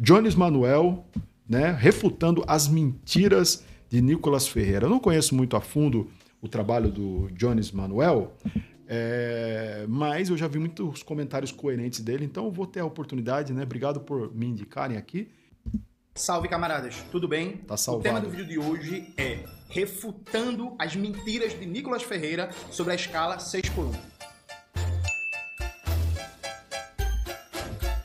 Jones Manuel, né, refutando as mentiras de Nicolas Ferreira. Eu não conheço muito a fundo o trabalho do Jones Manuel, mas eu já vi muitos comentários coerentes dele, então eu vou ter a oportunidade, né? Obrigado por me indicarem aqui. Salve, camaradas, tudo bem? Tá salvado. O tema do vídeo de hoje é refutando as mentiras de Nicolas Ferreira sobre a escala 6x1.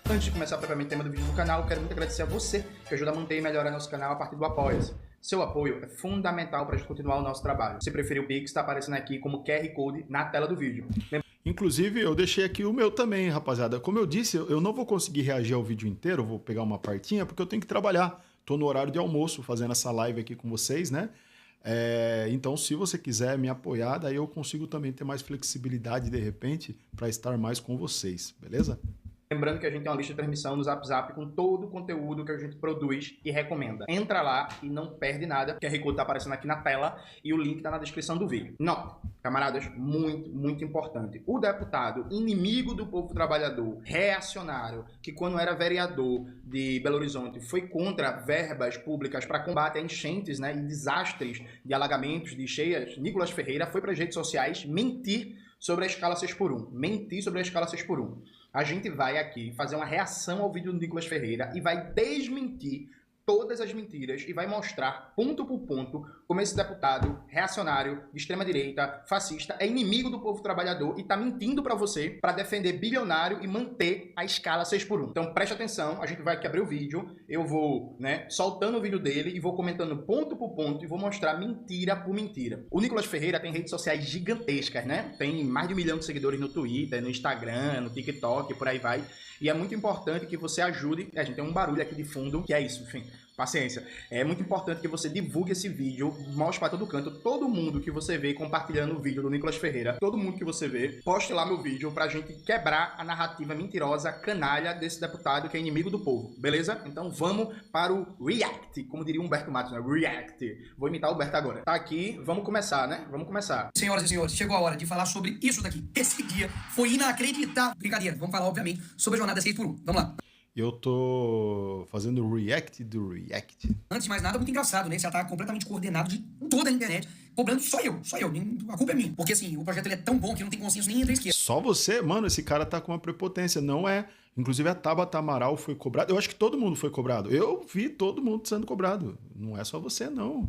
Antes de começar propriamente o tema do vídeo do canal, quero muito agradecer a você que ajuda a manter e melhorar nosso canal a partir do Apoia-se. Seu apoio é fundamental para a gente continuar o nosso trabalho. Se preferir o Pix, está aparecendo aqui como QR Code na tela do vídeo. Inclusive, eu deixei aqui o meu também, rapaziada. Como eu disse, eu não vou conseguir reagir ao vídeo inteiro, eu vou pegar uma partinha, porque eu tenho que trabalhar. Tô no horário de almoço, fazendo essa live aqui com vocês, né? Então, se você quiser me apoiar, daí eu consigo também ter mais flexibilidade, de repente, para estar mais com vocês, beleza? Lembrando que a gente tem uma lista de transmissão no Zap Zap com todo o conteúdo que a gente produz e recomenda. Entra lá e não perde nada, porque a Code tá aparecendo aqui na tela e o link tá na descrição do vídeo. Nota, camaradas, muito importante. O deputado inimigo do povo trabalhador, reacionário, que quando era vereador de Belo Horizonte foi contra verbas públicas para combate a enchentes, né, e desastres de alagamentos, de cheias, Nicolas Ferreira foi para as redes sociais mentir sobre a escala 6x1. Mentir sobre a escala 6x1. A gente vai aqui fazer uma reação ao vídeo do Nicolas Ferreira e vai desmentir todas as mentiras e vai mostrar ponto por ponto como esse deputado reacionário, de extrema-direita, fascista, é inimigo do povo trabalhador e tá mentindo para você para defender bilionário e manter a escala 6x1. Então preste atenção, a gente vai aqui abrir o vídeo, eu vou, né, soltando o vídeo dele e vou comentando ponto por ponto e vou mostrar mentira por mentira. O Nicolas Ferreira tem redes sociais gigantescas, né? Tem mais de 1 milhão de seguidores no Twitter, no Instagram, no TikTok, por aí vai. E é muito importante que você ajude. A gente tem um barulho aqui de fundo, que é isso, enfim. Paciência. É muito importante que você divulgue esse vídeo, mostre para todo canto, todo mundo que você vê compartilhando o vídeo do Nicolas Ferreira, todo mundo que você vê, poste lá meu vídeo pra gente quebrar a narrativa mentirosa, canalha desse deputado que é inimigo do povo, beleza? Então vamos para o React, como diria Humberto Matos, né? React. Vou imitar o Humberto agora. Tá aqui, vamos começar, né? Vamos começar. Senhoras e senhores, chegou a hora de falar sobre isso daqui. Esse dia foi inacreditável. Brincadeira, vamos falar, obviamente, sobre a jornada 6x1. Vamos lá. Eu tô fazendo o react do react. Antes de mais nada, muito engraçado, né? Esse ataque completamente coordenado de toda a internet, cobrando só eu. A culpa é minha. Porque assim, o projeto ele é tão bom que não tem consenso nem entre a esquerda. Só você? Mano, esse cara tá com uma prepotência, não é? Inclusive a Tabata Amaral foi cobrada. Eu acho que todo mundo foi cobrado. Eu vi todo mundo sendo cobrado. Não é só você, não.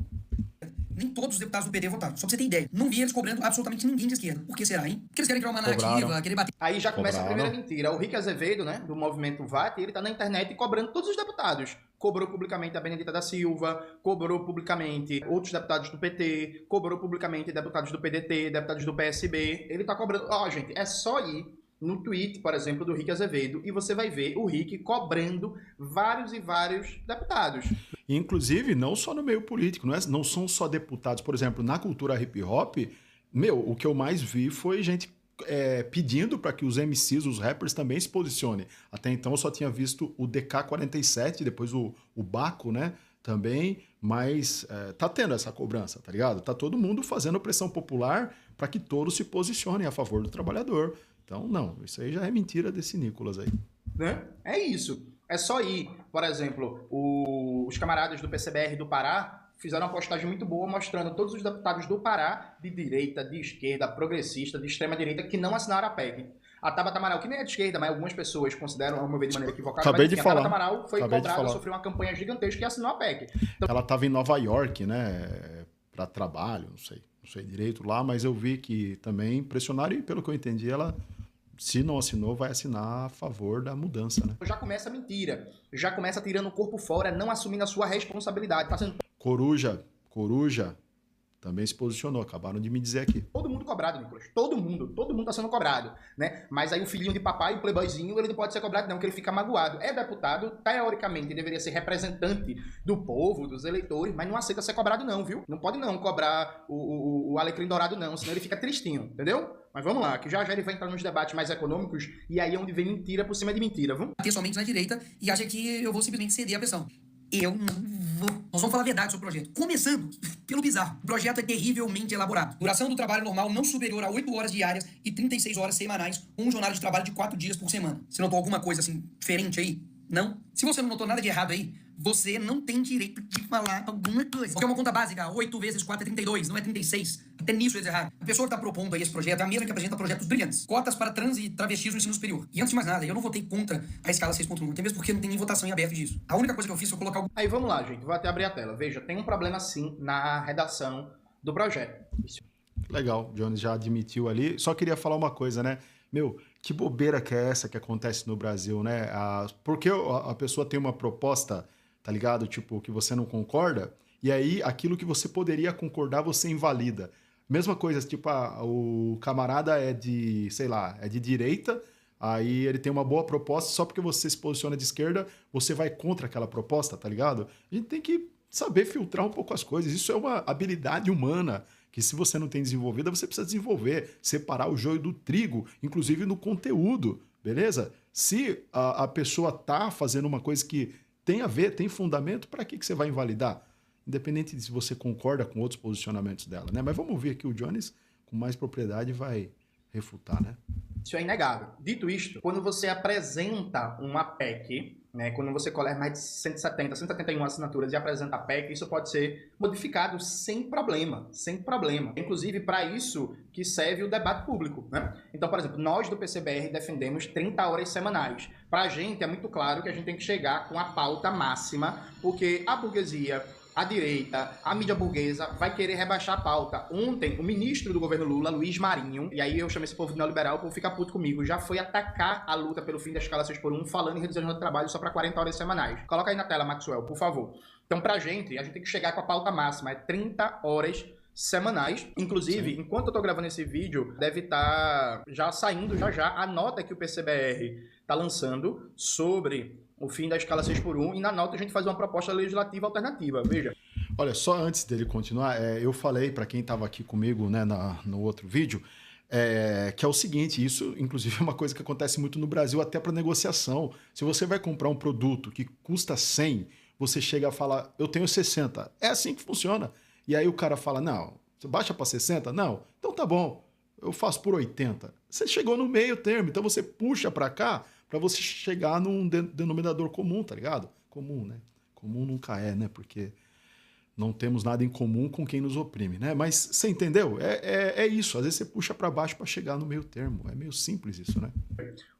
Nem todos os deputados do PT votaram. Só pra você ter ideia. Não vi eles cobrando absolutamente ninguém de esquerda. Por que será, hein? Porque eles querem criar uma narrativa, querer bater. Aí já começa a primeira mentira. O Rick Azevedo, né, do movimento VAT, ele tá na internet cobrando todos os deputados. Cobrou publicamente a Benedita da Silva, cobrou publicamente outros deputados do PT, cobrou publicamente deputados do PDT, deputados do PSB. Ele tá cobrando... Ó, gente, é só ir no tweet, por exemplo, do Rick Azevedo, e você vai ver o Rick cobrando vários e vários deputados. Inclusive, não só no meio político, não são só deputados. Por exemplo, na cultura hip hop, o que eu mais vi foi gente pedindo para que os MCs, os rappers também se posicionem. Até então eu só tinha visto o DK47, depois o Baco, né? Também, mas tá tendo essa cobrança, tá ligado? Tá todo mundo fazendo pressão popular para que todos se posicionem a favor do trabalhador. Então, não, isso aí já é mentira desse Nicolas aí. Né? É isso. É só ir. Por exemplo, os camaradas do PCBR do Pará fizeram uma postagem muito boa mostrando todos os deputados do Pará, de direita, de esquerda, progressista, de extrema-direita, que não assinaram a PEC. A Tabata Amaral, que nem é de esquerda, mas algumas pessoas consideram, ao meu ver, de maneira equivocada, Acabei de falar. a Tabata Amaral foi cobrada, sofreu uma campanha gigantesca e assinou a PEC. Então, ela estava em Nova York, né, para trabalho, não sei direito lá, mas eu vi que também pressionaram e, pelo que eu entendi, ela, se não assinou, vai assinar a favor da mudança, né? já começa a mentira, já começa tirando o corpo fora, não assumindo a sua responsabilidade. Tá sendo Coruja também se posicionou, acabaram de me dizer aqui. todo mundo cobrado, Nicolas. Todo mundo tá sendo cobrado, né? Mas aí o filhinho de papai, o playboyzinho, ele não pode ser cobrado não, porque ele fica magoado. É deputado, teoricamente, deveria ser representante do povo, dos eleitores, mas não aceita ser cobrado não, viu? Não pode não cobrar o alecrim dourado não, senão ele fica tristinho, entendeu? Mas vamos lá, que já ele vai entrar nos debates mais econômicos e aí é onde vem mentira por cima de mentira, vamos? Bater somente na direita e acha que eu vou simplesmente ceder a pressão. Eu não vou. Nós vamos falar a verdade sobre o projeto. Começando pelo bizarro. O projeto é terrivelmente elaborado. Duração do trabalho normal não superior a 8 horas diárias e 36 horas semanais, com um jornada de trabalho de 4 dias por semana. Você notou alguma coisa assim diferente aí? Não. Se você não notou nada de errado aí, você não tem direito de falar alguma coisa. Porque é uma conta básica, 8 vezes 4 é 32, não é 36. Até nisso eles erraram. A pessoa que está propondo aí esse projeto é a mesma que apresenta projetos brilhantes. Cotas para trans e travestis no ensino superior. E antes de mais nada, eu não votei contra a escala 6.1, até mesmo porque não tem nem votação em aberto disso. A única coisa que eu fiz foi colocar o... Aí vamos lá, gente. Vou até abrir a tela. Veja, tem um problema sim na redação do projeto. Legal, o Jones já admitiu ali. Só queria falar uma coisa, né? Meu, que bobeira que é essa que acontece no Brasil, né? Porque a pessoa tem uma proposta, tá ligado? Tipo, que você não concorda, e aí aquilo que você poderia concordar, você invalida. Mesma coisa, tipo, o camarada é de, sei lá, é de direita, aí ele tem uma boa proposta, só porque você se posiciona de esquerda, você vai contra aquela proposta, tá ligado? A gente tem que saber filtrar um pouco as coisas. Isso é uma habilidade humana que, se você não tem desenvolvida, você precisa desenvolver, separar o joio do trigo, inclusive no conteúdo, beleza? Se a pessoa tá fazendo uma coisa que tem a ver, tem fundamento, para que você vai invalidar? Independente de se você concorda com outros posicionamentos dela, né? Mas vamos ouvir aqui o Jones, com mais propriedade, vai refutar, né? Isso é inegável. Dito isto, quando você apresenta uma PEC, né, quando você colhe mais de 171 assinaturas e apresenta a PEC, isso pode ser modificado sem problema, sem problema. Inclusive, para isso que serve o debate público, né? Então, por exemplo, nós do PCBR defendemos 30 horas semanais. Para a gente é muito claro que a gente tem que chegar com a pauta máxima, porque a burguesia, a direita, a mídia burguesa vai querer rebaixar a pauta. Ontem, o ministro do governo Lula, Luiz Marinho, e aí eu chamo esse povo de neoliberal, o povo fica puto comigo, já foi atacar a luta pelo fim da escala 6x1, falando em reduzir a jornada de trabalho só para 40 horas semanais. Coloca aí na tela, Maxwell, por favor. Então, pra gente, a gente tem que chegar com a pauta máxima, é 30 horas semanais. Inclusive, sim, enquanto eu tô gravando esse vídeo, deve estar já saindo já a nota que o PCBR tá lançando sobre o fim da escala 6x1, e na nota a gente faz uma proposta legislativa alternativa, veja. Olha, só antes dele continuar, eu falei para quem estava aqui comigo, né, no outro vídeo, que é o seguinte, isso inclusive é uma coisa que acontece muito no Brasil, até para negociação. Se você vai comprar um produto que custa 100, você chega a falar, eu tenho 60. É assim que funciona. E aí o cara fala, não, você baixa para 60? Não, então tá bom, eu faço por 80. Você chegou no meio termo, então você puxa para cá, para você chegar num denominador comum, tá ligado? Comum, né? Comum nunca é, né? Porque não temos nada em comum com quem nos oprime, né? Mas você entendeu? É isso. Às vezes você puxa para baixo para chegar no meio termo. É meio simples isso, né?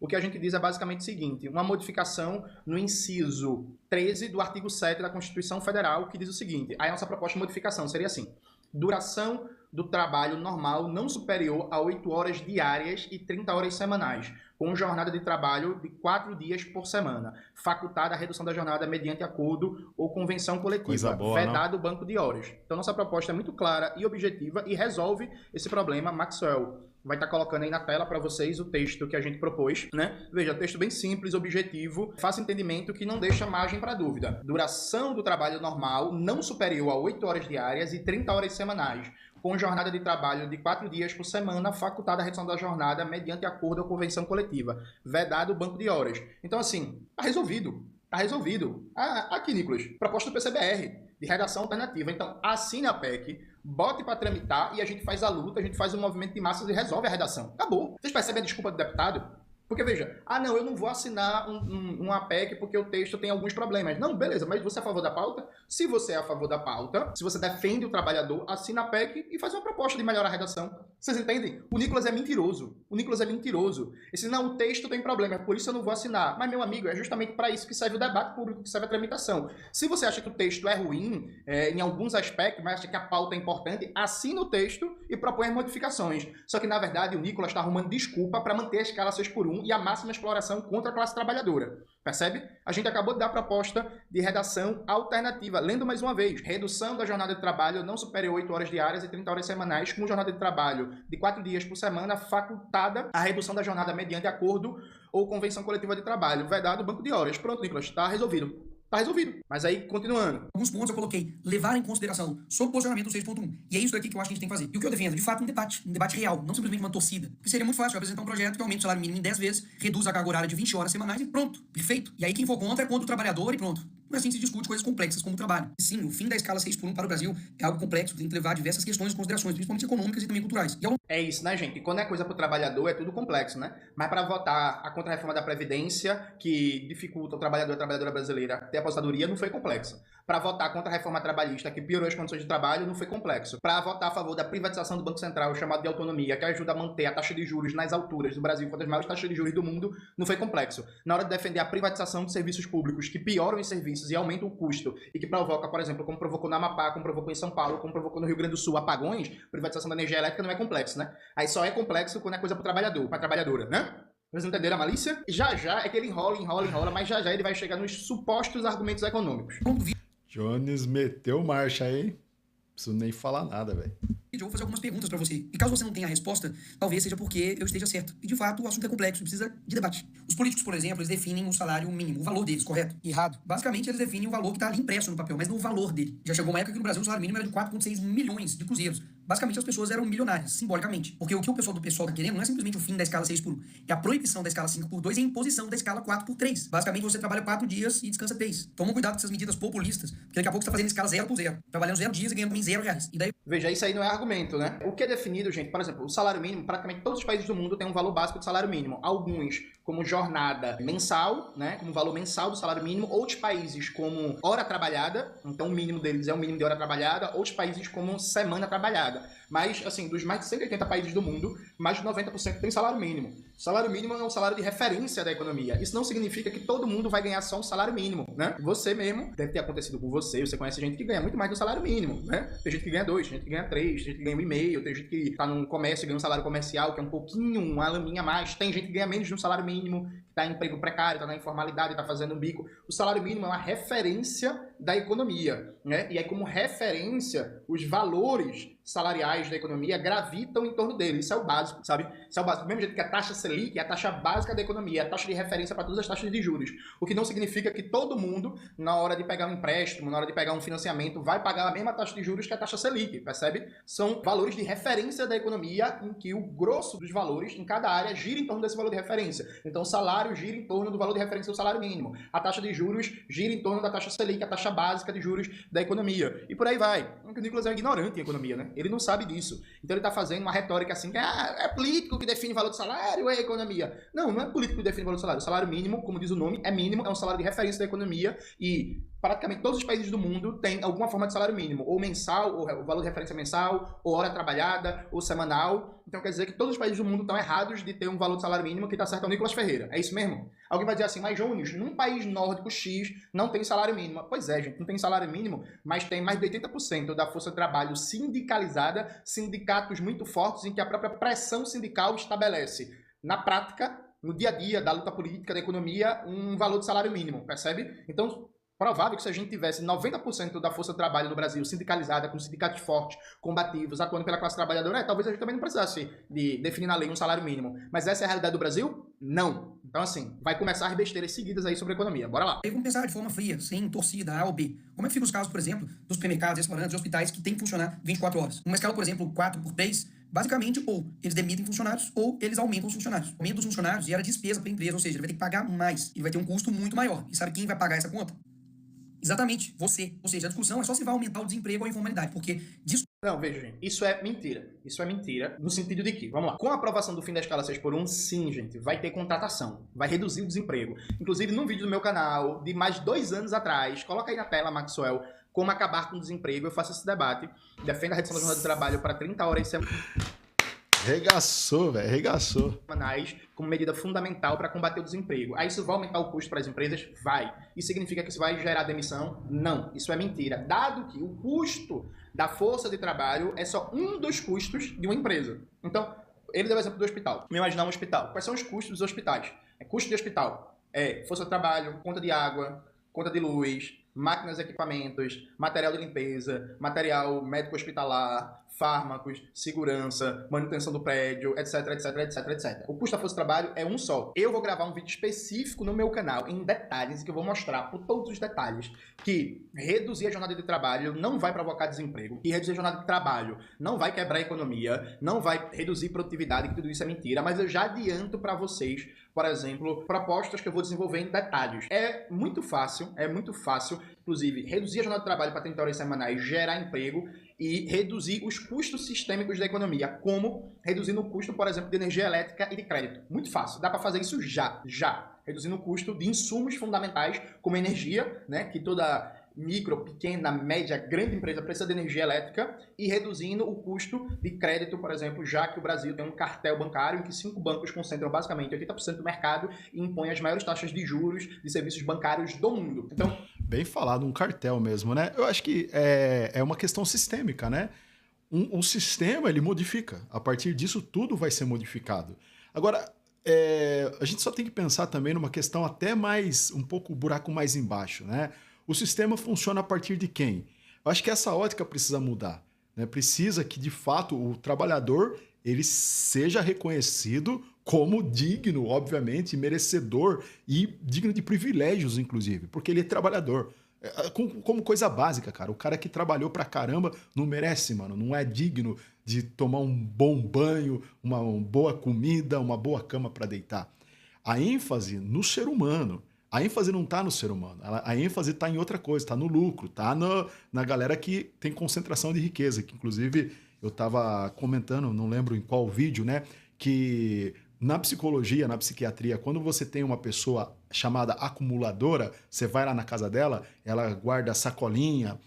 O que a gente diz é basicamente o seguinte: uma modificação no inciso 13 do artigo 7 da Constituição Federal, que diz o seguinte: a nossa proposta de modificação seria assim: duração do trabalho normal não superior a 8 horas diárias e 30 horas semanais, com jornada de trabalho de 4 dias por semana, facultada a redução da jornada mediante acordo ou convenção coletiva, vedado o banco de horas. Então, nossa proposta é muito clara e objetiva e resolve esse problema. Maxwell vai estar colocando aí na tela para vocês o texto que a gente propôs, né? Veja, texto bem simples, objetivo, fácil entendimento, que não deixa margem para dúvida. Duração do trabalho normal não superior a 8 horas diárias e 30 horas semanais, com jornada de trabalho de 4 dias por semana, facultada a redução da jornada mediante acordo ou convenção coletiva, vedado o banco de horas. Então, assim, tá resolvido. Tá resolvido. Aqui, Nicolas, proposta do PCBR, de redação alternativa. Então, assine a PEC, bote para tramitar e a gente faz a luta, a gente faz um movimento de massas e resolve a redação. Acabou. Vocês percebem a desculpa do deputado? Porque, veja, não, eu não vou assinar uma PEC porque o texto tem alguns problemas. Não, beleza, mas você é a favor da pauta? Se você é a favor da pauta, se você defende o trabalhador, assina a PEC e faz uma proposta de melhorar a redação. Vocês entendem? O Nicolas é mentiroso. O Nicolas é mentiroso. Esse não, o texto tem problema, por isso eu não vou assinar. Mas, meu amigo, é justamente para isso que serve o debate público, que serve a tramitação. Se você acha que o texto é ruim, em alguns aspectos, mas acha que a pauta é importante, assina o texto e propõe as modificações. Só que, na verdade, o Nicolas está arrumando desculpa para manter a escala 6x1 e a máxima exploração contra a classe trabalhadora. Percebe? A gente acabou de dar a proposta de redação alternativa. Lendo mais uma vez: redução da jornada de trabalho não superior a 8 horas diárias e 30 horas semanais, com jornada de trabalho de 4 dias por semana, facultada a redução da jornada mediante acordo ou convenção coletiva de trabalho, vedado o banco de horas. Pronto, Nicolas, está resolvido. Tá resolvido. Mas aí, continuando. Alguns pontos eu coloquei levar em consideração sobre o posicionamento do 6.1. E é isso daqui que eu acho que a gente tem que fazer. E o que eu defendo, de fato, um debate real, não simplesmente uma torcida. Porque seria muito fácil eu apresentar um projeto que aumente o salário mínimo em 10 vezes, reduz a carga horária de 20 horas semanais e pronto, perfeito. E aí quem for contra é contra o trabalhador e pronto. Não é assim que se discute coisas complexas como o trabalho. E sim, o fim da escala 6 por 1 para o Brasil é algo complexo, tem que levar diversas questões em considerações, principalmente econômicas e também culturais. E ao É isso, né, gente? E quando é coisa pro trabalhador, é tudo complexo, né? Mas para votar a contra-reforma da Previdência, que dificulta o trabalhador e a trabalhadora brasileira ter aposentadoria, não foi complexo. Para votar contra a reforma trabalhista, que piorou as condições de trabalho, não foi complexo. Para votar a favor da privatização do Banco Central, chamado de autonomia, que ajuda a manter a taxa de juros nas alturas do Brasil, uma das maiores taxas de juros do mundo, não foi complexo. Na hora de defender a privatização de serviços públicos, que pioram os serviços e aumentam o custo, e que provoca, por exemplo, como provocou no Amapá, como provocou em São Paulo, como provocou no Rio Grande do Sul, apagões, privatização da energia elétrica não é complexo, né? Aí só é complexo quando é coisa pro trabalhador, pra trabalhadora, né? Vocês entenderam a malícia? Já é que ele enrola, mas já ele vai chegar nos supostos argumentos econômicos. Jones meteu marcha aí. Não preciso nem falar nada, velho. eu vou fazer algumas perguntas pra você. E caso você não tenha a resposta, talvez seja porque eu esteja certo. E de fato, o assunto é complexo e precisa de debate. Os políticos, por exemplo, eles definem o salário mínimo, o valor deles, correto? Errado. Basicamente, eles definem o valor que tá ali impresso no papel, mas não o valor dele. Já chegou uma época que no Brasil o salário mínimo era de 4,6 milhões de cruzeiros. Basicamente, as pessoas eram milionárias, simbolicamente. Porque o que o pessoal tá querendo não é simplesmente o fim da escala 6 por 1. É a proibição da escala 5 por 2 e a imposição da escala 4 por 3. Basicamente, você trabalha 4 dias e descansa 3. Tomam cuidado com essas medidas populistas, porque daqui a pouco você tá fazendo escala 0 por 0. Trabalhando 0 dias e ganhando também 0 reais. E daí... Veja, isso aí não é argumento, né? O que é definido, gente, por exemplo, o salário mínimo, praticamente todos os países do mundo têm um valor básico de salário mínimo. Alguns como jornada mensal, né, como valor mensal do salário mínimo. Outros países como hora trabalhada, então o mínimo deles é o mínimo de hora trabalhada. Outros países como semana trabalhada. Mas, assim, dos mais de 180 países do mundo, mais de 90% tem salário mínimo. O salário mínimo é um salário de referência da economia. Isso não significa que todo mundo vai ganhar só um salário mínimo, né? Você mesmo, deve ter acontecido com você conhece gente que ganha muito mais do salário mínimo, né? Tem gente que ganha 2, tem gente que ganha 3, tem gente que ganha 1,5, tem gente que tá num comércio e ganha um salário comercial, que é um pouquinho, uma laminha a mais. Tem gente que ganha menos de um salário mínimo, que tá em emprego precário, tá na informalidade, tá fazendo um bico. O salário mínimo é uma referência da economia, né? E aí, como referência, os valores salariais da economia gravitam em torno dele. Isso é o básico, sabe? Isso é o básico. Do mesmo jeito que a taxa Selic é a taxa básica da economia, é a taxa de referência para todas as taxas de juros. O que não significa que todo mundo, na hora de pegar um empréstimo, na hora de pegar um financiamento, vai pagar a mesma taxa de juros que a taxa Selic, percebe? São valores de referência da economia em que o grosso dos valores em cada área gira em torno desse valor de referência. Então, o salário gira em torno do valor de referência do salário mínimo. A taxa de juros gira em torno da taxa Selic, a taxa básica de juros da economia. E por aí vai. O Nicolas é um ignorante em economia, né? Ele não sabe disso. Então ele está fazendo uma retórica assim, que é político que define o valor do salário ou é a economia? Não, não é político que define o valor do salário. O salário mínimo, como diz o nome, é mínimo, é um salário de referência da economia e praticamente todos os países do mundo têm alguma forma de salário mínimo, ou mensal, ou o valor de referência mensal, ou hora trabalhada, ou semanal. Então quer dizer que todos os países do mundo estão errados de ter um valor de salário mínimo que está certo ao Nicolas Ferreira. É isso mesmo? Alguém vai dizer assim, mas Jones, num país nórdico X não tem salário mínimo. Pois é, gente, não tem salário mínimo, mas tem mais de 80% da força de trabalho sindicalizada, sindicatos muito fortes em que a própria pressão sindical estabelece, na prática, no dia a dia da luta política, da economia, um valor de salário mínimo, percebe? Então, provável que se a gente tivesse 90% da força de trabalho no Brasil sindicalizada, com sindicatos fortes, combativos, atuando pela classe trabalhadora, talvez a gente também não precisasse de definir na lei um salário mínimo. Mas essa é a realidade do Brasil? Não. Então, assim, vai começar as besteiras seguidas aí sobre a economia. Bora lá. Aí vamos pensar de forma fria, sem torcida, A ou B. Como é que ficam os casos, por exemplo, dos supermercados, restaurantes e hospitais que tem que funcionar 24 horas? Uma escala, por exemplo, 4 por 3, basicamente, ou eles demitem funcionários, ou eles aumentam os funcionários. O aumento dos funcionários gera despesa para a empresa, ou seja, ele vai ter que pagar mais. Ele vai ter um custo muito maior. E sabe quem vai pagar essa conta? Exatamente, você. Ou seja, a discussão é só se vai aumentar o desemprego ou a informalidade, porque disso... Não, veja, gente, isso é mentira. Isso é mentira no sentido de que, vamos lá, com a aprovação do fim da escala 6 por 1, sim, gente, vai ter contratação, vai reduzir o desemprego. Inclusive, num vídeo do meu canal, de mais de 2 anos atrás, coloca aí na tela, Maxwell, como acabar com o desemprego, eu faço esse debate, defendo a redução da jornada de trabalho para 30 horas Regaçou, velho, regaçou. semanais como medida fundamental para combater o desemprego. Aí isso vai aumentar o custo para as empresas? Vai. Isso significa que isso vai gerar demissão? Não. Isso é mentira. Dado que o custo da força de trabalho é só um dos custos de uma empresa. Então, ele deu o exemplo do hospital. Vamos imaginar um hospital. Quais são os custos dos hospitais? Custo de hospital. Força de trabalho, conta de água, conta de luz, máquinas, equipamentos, material de limpeza, material médico-hospitalar, fármacos, segurança, manutenção do prédio, etc, etc, etc, etc. O custo da força de trabalho é um só. Eu vou gravar um vídeo específico no meu canal, em detalhes, que eu vou mostrar por todos os detalhes que reduzir a jornada de trabalho não vai provocar desemprego, que reduzir a jornada de trabalho não vai quebrar a economia, não vai reduzir produtividade, que tudo isso é mentira, mas eu já adianto para vocês, por exemplo, propostas que eu vou desenvolver em detalhes. É muito fácil, inclusive, reduzir a jornada de trabalho para 30 horas semanais, gerar emprego e reduzir os custos sistêmicos da economia, como reduzindo o custo, por exemplo, de energia elétrica e de crédito. Muito fácil, dá para fazer isso já. Reduzindo o custo de insumos fundamentais, como energia, né, que toda micro, pequena, média, grande empresa precisa de energia elétrica, e reduzindo o custo de crédito, por exemplo, já que o Brasil tem um cartel bancário em que 5 bancos concentram basicamente 80% do mercado e impõem as maiores taxas de juros de serviços bancários do mundo. Então, bem falado, um cartel mesmo, né? Eu acho que é uma questão sistêmica, né? Um sistema, ele modifica. A partir disso, tudo vai ser modificado. Agora, a gente só tem que pensar também numa questão até mais, um pouco o buraco mais embaixo, né? O sistema funciona a partir de quem? Eu acho que essa ótica precisa mudar, né? Precisa que, de fato, o trabalhador ele seja reconhecido como digno, obviamente, merecedor e digno de privilégios, inclusive, porque ele é trabalhador. Como coisa básica, cara. O cara que trabalhou pra caramba não merece, mano. Não é digno de tomar um bom banho, uma boa comida, uma boa cama pra deitar. A ênfase no ser humano. A ênfase não está no ser humano, a ênfase está em outra coisa, está no lucro, está na galera que tem concentração de riqueza, que inclusive eu estava comentando, não lembro em qual vídeo, né, que na psicologia, na psiquiatria, quando você tem uma pessoa chamada acumuladora, você vai lá na casa dela, ela guarda sacolinha,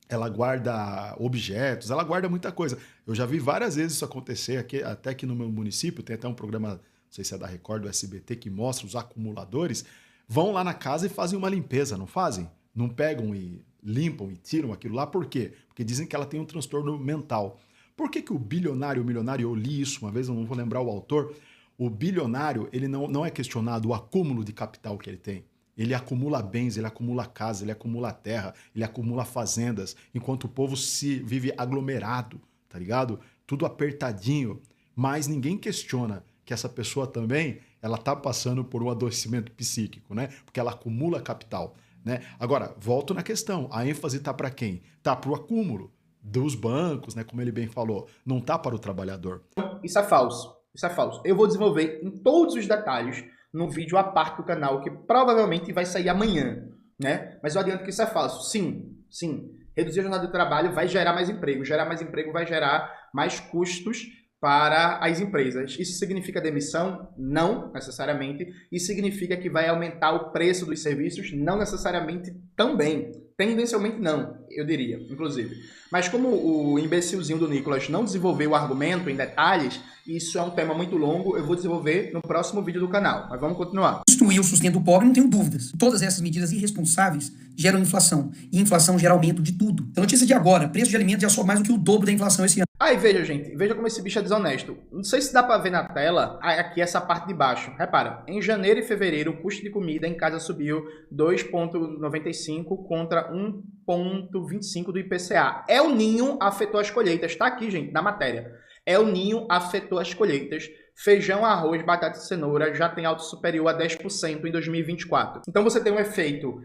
ela guarda objetos, ela guarda muita coisa. Eu já vi várias vezes isso acontecer, até aqui no meu município, tem até um programa, não sei se é da Record, do SBT, que mostra os acumuladores, vão lá na casa e fazem uma limpeza, não fazem? Não pegam e limpam e tiram aquilo lá, por quê? Porque dizem que ela tem um transtorno mental. Por que o bilionário, o milionário, eu li isso uma vez, eu não vou lembrar o autor, o bilionário, ele não é questionado o acúmulo de capital que ele tem. Ele acumula bens, ele acumula casa, ele acumula terra, ele acumula fazendas, enquanto o povo se vive aglomerado, tá ligado? Tudo apertadinho, mas ninguém questiona que essa pessoa também ela está passando por um adoecimento psíquico, né? Porque ela acumula capital, né? Agora, volto na questão, a ênfase está para quem? Está para o acúmulo dos bancos, né? Como ele bem falou, não está para o trabalhador. Isso é falso, isso é falso. Eu vou desenvolver em todos os detalhes no vídeo à parte do canal, que provavelmente vai sair amanhã, né? Mas eu adianto que isso é falso. Sim. Reduzir a jornada de trabalho vai gerar mais emprego vai gerar mais custos para as empresas. Isso significa demissão? Não necessariamente. Isso significa que vai aumentar o preço dos serviços? Não necessariamente também. Tendencialmente não, eu diria, inclusive. Mas como o imbecilzinho do Nicolas não desenvolveu o argumento em detalhes, isso é um tema muito longo, eu vou desenvolver no próximo vídeo do canal. Mas vamos continuar. Destruir o sustento do pobre, não tenho dúvidas. Todas essas medidas irresponsáveis geram inflação. E inflação gera aumento de tudo. A notícia de agora, preço de alimentos já sobe mais do que o dobro da inflação esse ano. Aí, veja, gente, veja como esse bicho é desonesto. Não sei se dá pra ver na tela, aqui essa parte de baixo. Repara, em janeiro e fevereiro, o custo de comida em casa subiu 2,95 contra 1,25 do IPCA. El Ninho afetou as colheitas. Tá aqui, gente, na matéria. El Ninho afetou as colheitas. Feijão, arroz, batata e cenoura já tem alta superior a 10% em 2024. Então você tem um efeito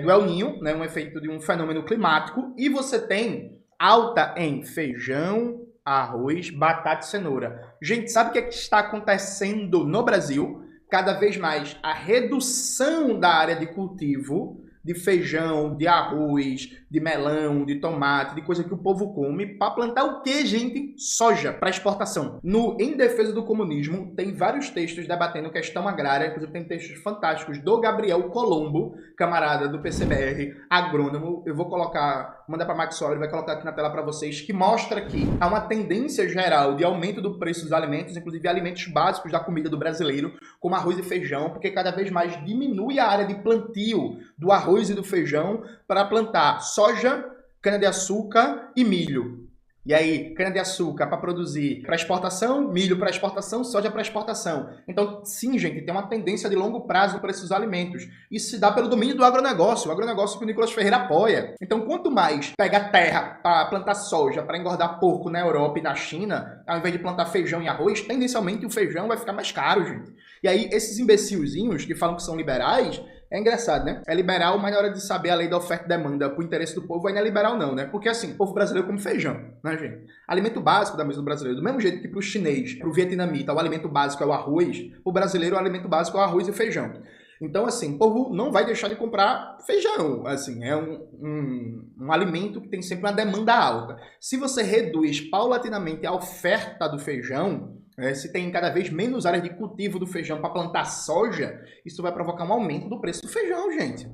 do El Ninho, né, um efeito de um fenômeno climático, e você tem alta em feijão, arroz, batata e cenoura. Gente, sabe o que está acontecendo no Brasil? Cada vez mais a redução da área de cultivo de feijão, de arroz, de melão, de tomate, de coisa que o povo come, para plantar o quê, gente? Soja, para exportação. No Em Defesa do Comunismo, tem vários textos debatendo questão agrária, inclusive tem textos fantásticos do Gabriel Colombo, camarada do PCBR, agrônomo. Eu vou mandar para Maxwell, ele vai colocar aqui na tela para vocês, que mostra que há uma tendência geral de aumento do preço dos alimentos, inclusive alimentos básicos da comida do brasileiro, como arroz e feijão, porque cada vez mais diminui a área de plantio do arroz e do feijão para plantar soja, cana-de-açúcar e milho. E aí, cana-de-açúcar para produzir para exportação, milho para exportação, soja para exportação. Então, sim, gente, tem uma tendência de longo prazo no preço dos alimentos. Isso se dá pelo domínio do agronegócio, o agronegócio que o Nicolas Ferreira apoia. Então, quanto mais pega terra para plantar soja, para engordar porco na Europa e na China, ao invés de plantar feijão e arroz, tendencialmente o feijão vai ficar mais caro, gente. E aí, esses imbecilzinhos que falam que são liberais, é engraçado, né? É liberal, mas na hora de saber a lei da oferta e demanda pro interesse do povo, aí não é liberal não, né? Porque assim, o povo brasileiro come feijão, né, gente? Alimento básico da mesa do brasileiro. Do mesmo jeito que pro chinês, pro vietnamita, o alimento básico é o arroz, o brasileiro o alimento básico é o arroz e o feijão. Então, assim, o povo não vai deixar de comprar feijão. Assim, é um alimento que tem sempre uma demanda alta. Se você reduz paulatinamente a oferta do feijão, se tem cada vez menos áreas de cultivo do feijão para plantar soja, isso vai provocar um aumento do preço do feijão, gente.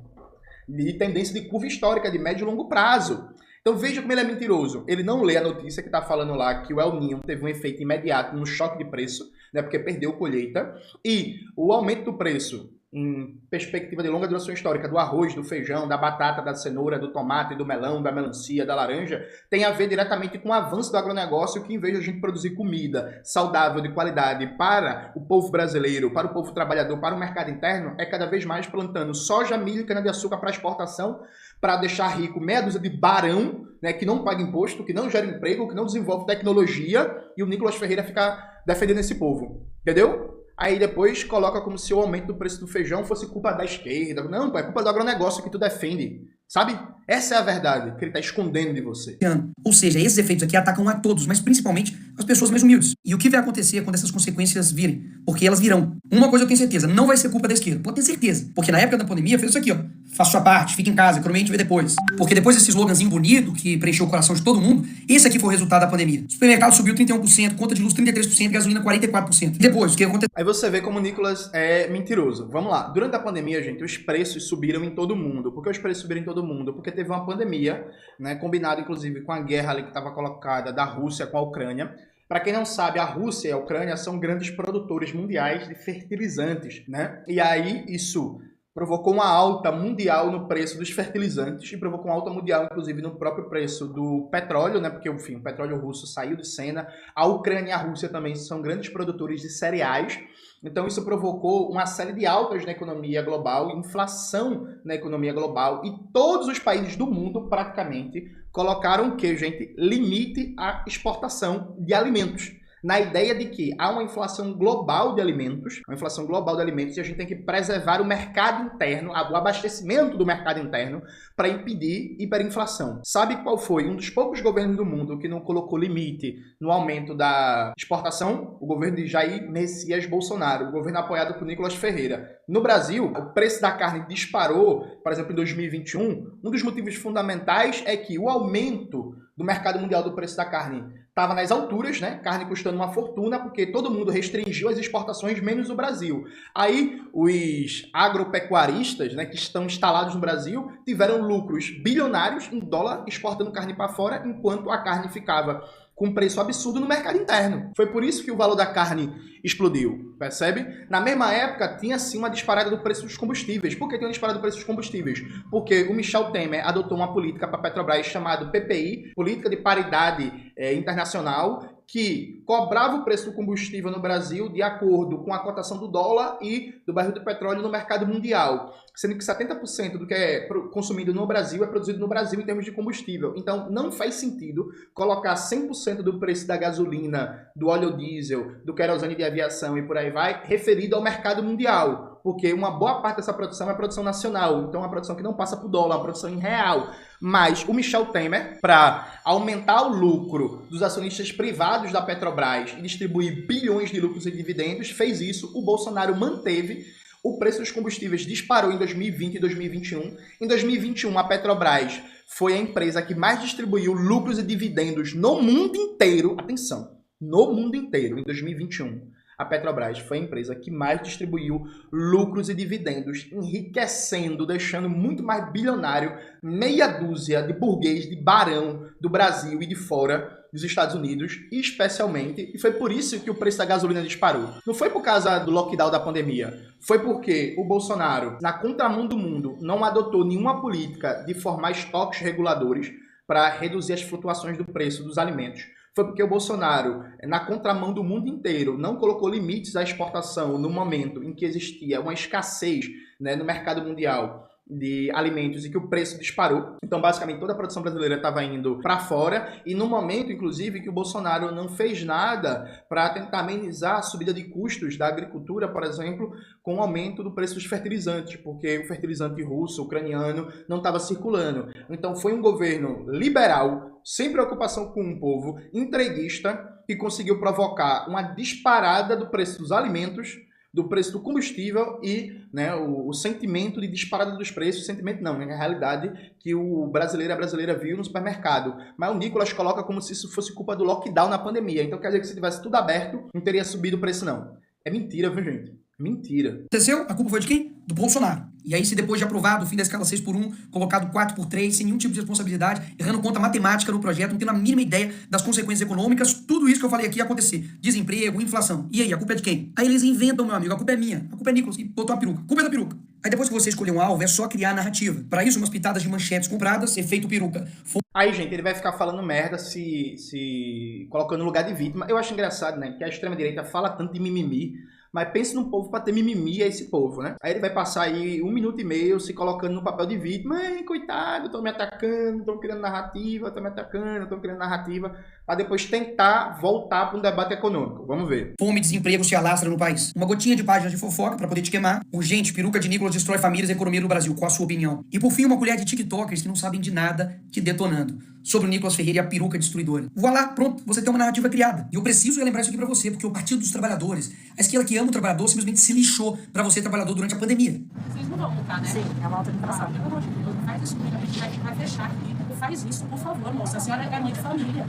De tendência de curva histórica, de médio e longo prazo. Então veja como ele é mentiroso. Ele não lê a notícia que está falando lá que o El Niño teve um efeito imediato no choque de preço, né, porque perdeu colheita. E o aumento do preço em perspectiva de longa duração histórica do arroz, do feijão, da batata, da cenoura, do tomate, do melão, da melancia, da laranja, tem a ver diretamente com o avanço do agronegócio, que em vez de a gente produzir comida saudável, de qualidade para o povo brasileiro, para o povo trabalhador, para o mercado interno, é cada vez mais plantando soja, milho e cana-de-açúcar para exportação, para deixar rico meia dúzia de barão, né, que não paga imposto, que não gera emprego, que não desenvolve tecnologia, e o Nicolas Ferreira fica defendendo esse povo. Entendeu? Aí depois coloca como se o aumento do preço do feijão fosse culpa da esquerda. Não, é culpa do agronegócio que tu defende. Sabe? Essa é a verdade que ele está escondendo de você. Ou seja, esses efeitos aqui atacam a todos, mas principalmente as pessoas mais humildes. E o que vai acontecer quando essas consequências virem? Porque elas virão. Uma coisa eu tenho certeza, não vai ser culpa da esquerda. Pode ter certeza. Porque na época da pandemia fez isso aqui, ó. Faça sua parte, fica em casa, economia a gente vê depois. Porque depois desse sloganzinho bonito que preencheu o coração de todo mundo, esse aqui foi o resultado da pandemia. O supermercado subiu 31%, conta de luz 33%, gasolina 44%. Depois, o que aconteceu? Aí você vê como o Nicolas é mentiroso. Vamos lá. Durante a pandemia, gente, os preços subiram em todo mundo. Por que os preços subiram em todo mundo? Porque teve uma pandemia, né, combinado inclusive com a guerra ali que estava colocada da Rússia com a Ucrânia. Para quem não sabe, a Rússia e a Ucrânia são grandes produtores mundiais de fertilizantes, né? E aí isso provocou uma alta mundial no preço dos fertilizantes e provocou uma alta mundial, inclusive, no próprio preço do petróleo, né? Porque, enfim, o petróleo russo saiu de cena. A Ucrânia e a Rússia também são grandes produtores de cereais. Então, isso provocou uma série de altas na economia global, inflação na economia global, e todos os países do mundo, praticamente, colocaram o que, gente? Limite à exportação de alimentos. Na ideia de que há uma inflação global de alimentos, e a gente tem que preservar o mercado interno, o abastecimento do mercado interno, para impedir hiperinflação. Sabe qual foi um dos poucos governos do mundo que não colocou limite no aumento da exportação? O governo de Jair Messias Bolsonaro, o governo apoiado por Nicolas Ferreira. No Brasil, o preço da carne disparou, por exemplo, em 2021. Um dos motivos fundamentais é que o aumento do mercado mundial do preço da carne estava nas alturas, né? Carne custando uma fortuna, porque todo mundo restringiu as exportações, menos o Brasil. Aí, os agropecuaristas, né, que estão instalados no Brasil, tiveram lucros bilionários em dólar, exportando carne para fora, enquanto a carne ficava com preço absurdo no mercado interno. Foi por isso que o valor da carne explodiu, percebe? Na mesma época, tinha sim uma disparada do preço dos combustíveis. Por que tem uma disparada do preço dos combustíveis? Porque o Michel Temer adotou uma política para a Petrobras chamada PPI, Política de Paridade Internacional, que cobrava o preço do combustível no Brasil de acordo com a cotação do dólar e do barril de petróleo no mercado mundial, sendo que 70% do que é consumido no Brasil é produzido no Brasil em termos de combustível. Então, não faz sentido colocar 100% do preço da gasolina, do óleo diesel, do querosene de aviação e por aí vai, referido ao mercado mundial, porque uma boa parte dessa produção é produção nacional, então é uma produção que não passa por dólar, é uma produção em real. Mas o Michel Temer, para aumentar o lucro dos acionistas privados da Petrobras e distribuir bilhões de lucros e dividendos, fez isso. O Bolsonaro manteve. O preço dos combustíveis disparou em 2020 e 2021. Em 2021, a Petrobras foi a empresa que mais distribuiu lucros e dividendos no mundo inteiro. Atenção, no mundo inteiro, em 2021. A Petrobras foi a empresa que mais distribuiu lucros e dividendos, enriquecendo, deixando muito mais bilionário meia dúzia de burguês, de barão do Brasil e de fora dos Estados Unidos, especialmente, e foi por isso que o preço da gasolina disparou. Não foi por causa do lockdown da pandemia, foi porque o Bolsonaro, na contramão do mundo, não adotou nenhuma política de formar estoques reguladores para reduzir as flutuações do preço dos alimentos. Foi porque o Bolsonaro, na contramão do mundo inteiro, não colocou limites à exportação no momento em que existia uma escassez, né, no mercado mundial de alimentos e que o preço disparou. Então, basicamente, toda a produção brasileira estava indo para fora e no momento, inclusive, que o Bolsonaro não fez nada para tentar amenizar a subida de custos da agricultura, por exemplo, com o aumento do preço dos fertilizantes, porque o fertilizante russo, ucraniano, não estava circulando. Então, foi um governo liberal, sem preocupação com o povo, entreguista, que conseguiu provocar uma disparada do preço dos alimentos, do preço do combustível e, né, o sentimento de disparada dos preços, sentimento não, na realidade, que o brasileiro e a brasileira viu no supermercado. Mas o Nicolas coloca como se isso fosse culpa do lockdown na pandemia. Então quer dizer que se tivesse tudo aberto, não teria subido o preço não. É mentira, viu, gente? Mentira. Aconteceu? A culpa foi de quem? Do Bolsonaro. E aí, se depois de aprovado o fim da escala 6x1, colocado 4x3, sem nenhum tipo de responsabilidade, errando conta matemática no projeto, não tendo a mínima ideia das consequências econômicas, tudo isso que eu falei aqui ia acontecer. Desemprego, inflação. E aí, a culpa é de quem? Aí eles inventam, meu amigo, a culpa é minha. A culpa é Nicolas, que botou a peruca. A culpa é da peruca. Aí depois que você escolher um alvo, é só criar a narrativa. Para isso, umas pitadas de manchetes compradas, efeito peruca. Aí, gente, ele vai ficar falando merda, se colocando no lugar de vítima. Eu acho engraçado, né, que a extrema-direita fala tanto de mimimi, mas pense num povo para ter mimimi, é esse povo, né? Aí ele vai passar aí 1 minuto e meio se colocando no papel de vítima. Ei, coitado, estão me atacando, estão criando narrativa, estão me atacando, estão criando narrativa, para depois tentar voltar para um debate econômico. Vamos ver. Fome e desemprego se alastra no país. Uma gotinha de páginas de fofoca para poder te queimar. Urgente, peruca de Nicolas destrói famílias e economia no Brasil. Qual a sua opinião? E por fim, uma colher de tiktokers que não sabem de nada te detonando. Sobre o Nicolas Ferreira e a peruca destruidora. Vou lá, pronto, você tem uma narrativa criada. E eu preciso lembrar isso aqui pra você, porque o Partido dos Trabalhadores, a esquerda que ama o trabalhador, simplesmente se lixou pra você, trabalhador, durante a pandemia. Vocês não vão multar, né? Sim, é uma alta inflação. Pelo amor de Deus, não faz isso comigo, a gente vai fechar aqui. Não faz isso, por favor, moça. A senhora é mãe de família.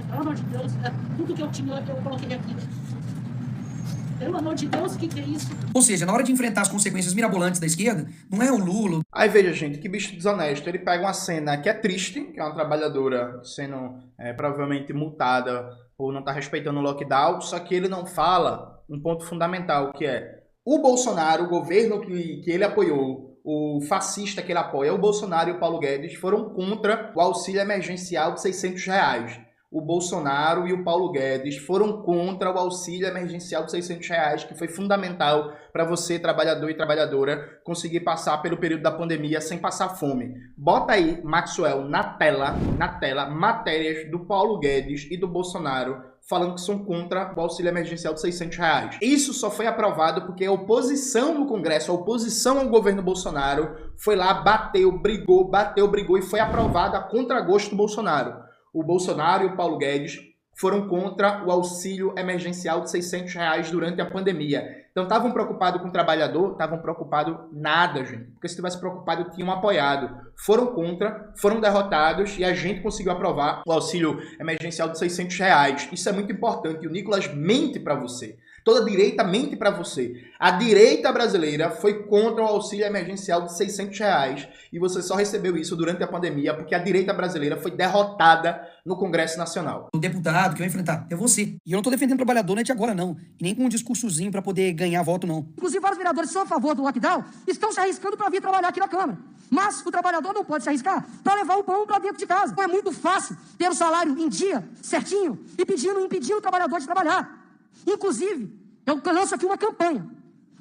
Pelo amor de Deus, tudo que eu tinha, eu coloquei aqui. Pelo amor de Deus, o que é isso? Ou seja, na hora de enfrentar as consequências mirabolantes da esquerda, não é o Lula. Aí veja, gente, que bicho desonesto. Ele pega uma cena que é triste, que é uma trabalhadora sendo provavelmente multada por não estar respeitando o lockdown, só que ele não fala um ponto fundamental, que é o Bolsonaro, o governo que ele apoiou, o fascista que ele apoia, o Bolsonaro e o Paulo Guedes foram contra o auxílio emergencial de R$600. O Bolsonaro e o Paulo Guedes foram contra o auxílio emergencial de R$600, que foi fundamental para você, trabalhador e trabalhadora, conseguir passar pelo período da pandemia sem passar fome. Bota aí, Maxwell, na tela, matérias do Paulo Guedes e do Bolsonaro falando que são contra o auxílio emergencial de R$600. Isso só foi aprovado porque a oposição no Congresso, a oposição ao governo Bolsonaro, foi lá, bateu, brigou e foi aprovada a contragosto do Bolsonaro. O Bolsonaro e o Paulo Guedes foram contra o auxílio emergencial de R$600 durante a pandemia. Então estavam preocupados com o trabalhador? Estavam preocupados nada, gente. Porque se tivesse preocupado, tinham apoiado. Foram contra, foram derrotados e a gente conseguiu aprovar o auxílio emergencial de R$600. Isso é muito importante. E o Nicolas mente para você. Toda a direita mente para você. A direita brasileira foi contra o auxílio emergencial de R$600 e você só recebeu isso durante a pandemia porque a direita brasileira foi derrotada no Congresso Nacional. O deputado que vai enfrentar é você. E eu não tô defendendo o trabalhador não é de agora, não. E nem com um discursozinho para poder ganhar voto, não. Inclusive, vários vereadores que são a favor do lockdown estão se arriscando para vir trabalhar aqui na Câmara. Mas o trabalhador não pode se arriscar para levar o pão para dentro de casa. Não é muito fácil ter o salário em dia, certinho, e impedindo o trabalhador de trabalhar. Inclusive, eu lanço aqui uma campanha.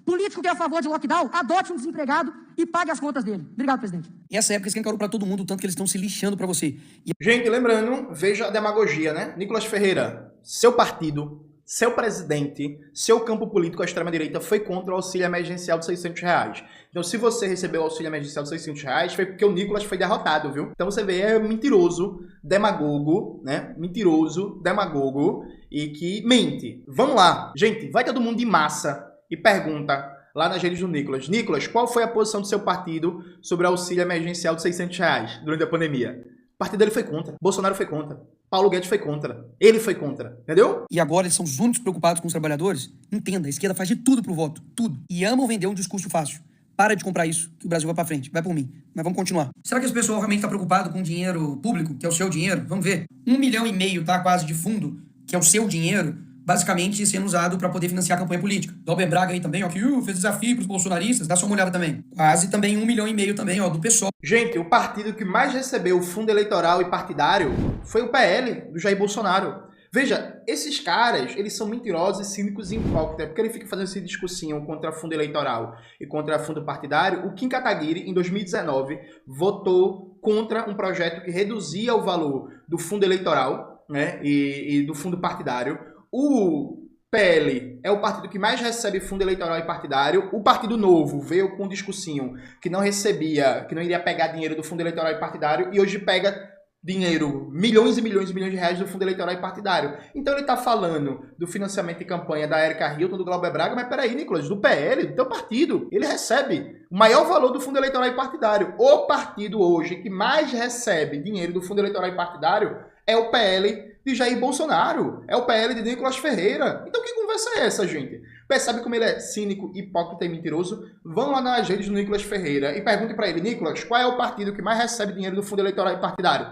Político que é a favor de lockdown, adote um desempregado e pague as contas dele. Obrigado, presidente. E essa época esquentou para todo mundo, tanto que eles estão se lixando para você. Gente, lembrando, veja a demagogia, né? Nicolas Ferreira, seu partido, seu presidente, seu campo político, a extrema-direita, foi contra o auxílio emergencial de R$600. Então, se você recebeu o auxílio emergencial de R$600, foi porque o Nicolas foi derrotado, viu? Então, você vê, é mentiroso, demagogo, né? Mentiroso, demagogo e que mente. Vamos lá. Gente, vai todo mundo de massa e pergunta lá nas redes do Nicolas. Nicolas, qual foi a posição do seu partido sobre o auxílio emergencial de R$600 durante a pandemia? O partido dele foi contra. Bolsonaro foi contra. Paulo Guedes foi contra. Ele foi contra. Entendeu? E agora eles são os únicos preocupados com os trabalhadores? Entenda, a esquerda faz de tudo pro voto. Tudo. E amam vender um discurso fácil. Para de comprar isso, que o Brasil vai pra frente. Vai por mim. Mas vamos continuar. Será que esse pessoal realmente tá preocupado com o dinheiro público, que é o seu dinheiro? Vamos ver. 1,5 milhão, tá, quase, de fundo, que é o seu dinheiro, basicamente sendo usado para poder financiar a campanha política. Glauber Braga aí também, ó, que fez desafio para os bolsonaristas, dá só uma olhada também. Quase também 1,5 milhão também, ó, do PSOL. Gente, o partido que mais recebeu fundo eleitoral e partidário foi o PL, do Jair Bolsonaro. Veja, esses caras, eles são mentirosos, cínicos e hipócritas, porque ele fica fazendo esse discursinho contra fundo eleitoral e contra fundo partidário. O Kim Kataguiri, em 2019, votou contra um projeto que reduzia o valor do fundo eleitoral, né, e do fundo partidário. O PL é o partido que mais recebe fundo eleitoral e partidário. O Partido Novo veio com um discursinho que não recebia, que não iria pegar dinheiro do fundo eleitoral e partidário, e hoje pega dinheiro, milhões e milhões e milhões de reais do fundo eleitoral e partidário. Então ele tá falando do financiamento de campanha da Erika Hilton, do Glauber Braga, mas peraí, Nicolas, do PL, do teu partido, ele recebe o maior valor do fundo eleitoral e partidário. O partido hoje que mais recebe dinheiro do fundo eleitoral e partidário é o PL de Jair Bolsonaro, é o PL de Nicolas Ferreira. Então que conversa é essa, gente? Percebe como ele é cínico, hipócrita e mentiroso? Vão lá nas redes do Nicolas Ferreira e pergunte para ele, Nicolas, qual é o partido que mais recebe dinheiro do fundo eleitoral e partidário?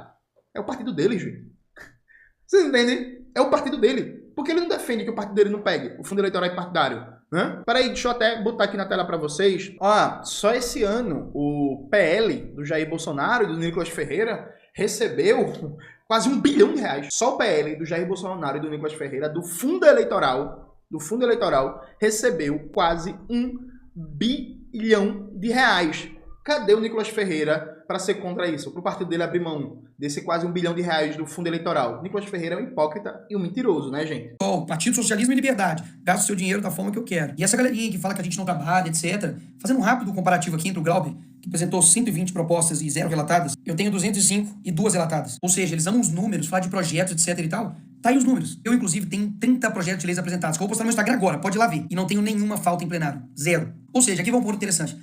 É o partido dele, gente. Vocês entendem? É o partido dele. Porque ele não defende que o partido dele não pegue o fundo eleitoral e partidário. Né? Peraí, deixa eu até botar aqui na tela para vocês. Ó, só esse ano o PL do Jair Bolsonaro e do Nicolas Ferreira recebeu quase R$1 bilhão. Só o PL do Jair Bolsonaro e do Nicolas Ferreira do fundo eleitoral recebeu quase R$1 bilhão. Cadê o Nicolas Ferreira para ser contra isso? Para o partido dele abrir mão desse quase R$1 bilhão do fundo eleitoral. Nicolas Ferreira é um hipócrita e um mentiroso, né, gente? Partido Socialismo e Liberdade. Gasto seu dinheiro da forma que eu quero. E essa galerinha que fala que a gente não trabalha, etc. Fazendo um rápido comparativo aqui entre o Glauber, que apresentou 120 propostas e 0 relatadas, eu tenho 205 e 2 relatadas. Ou seja, eles amam os números, falar de projetos, etc e tal. Tá aí os números. Eu, inclusive, tenho 30 projetos de leis apresentados, que eu vou postar no meu Instagram agora, pode ir lá ver. E não tenho nenhuma falta em plenário. 0. Ou seja, aqui vai um ponto interessante.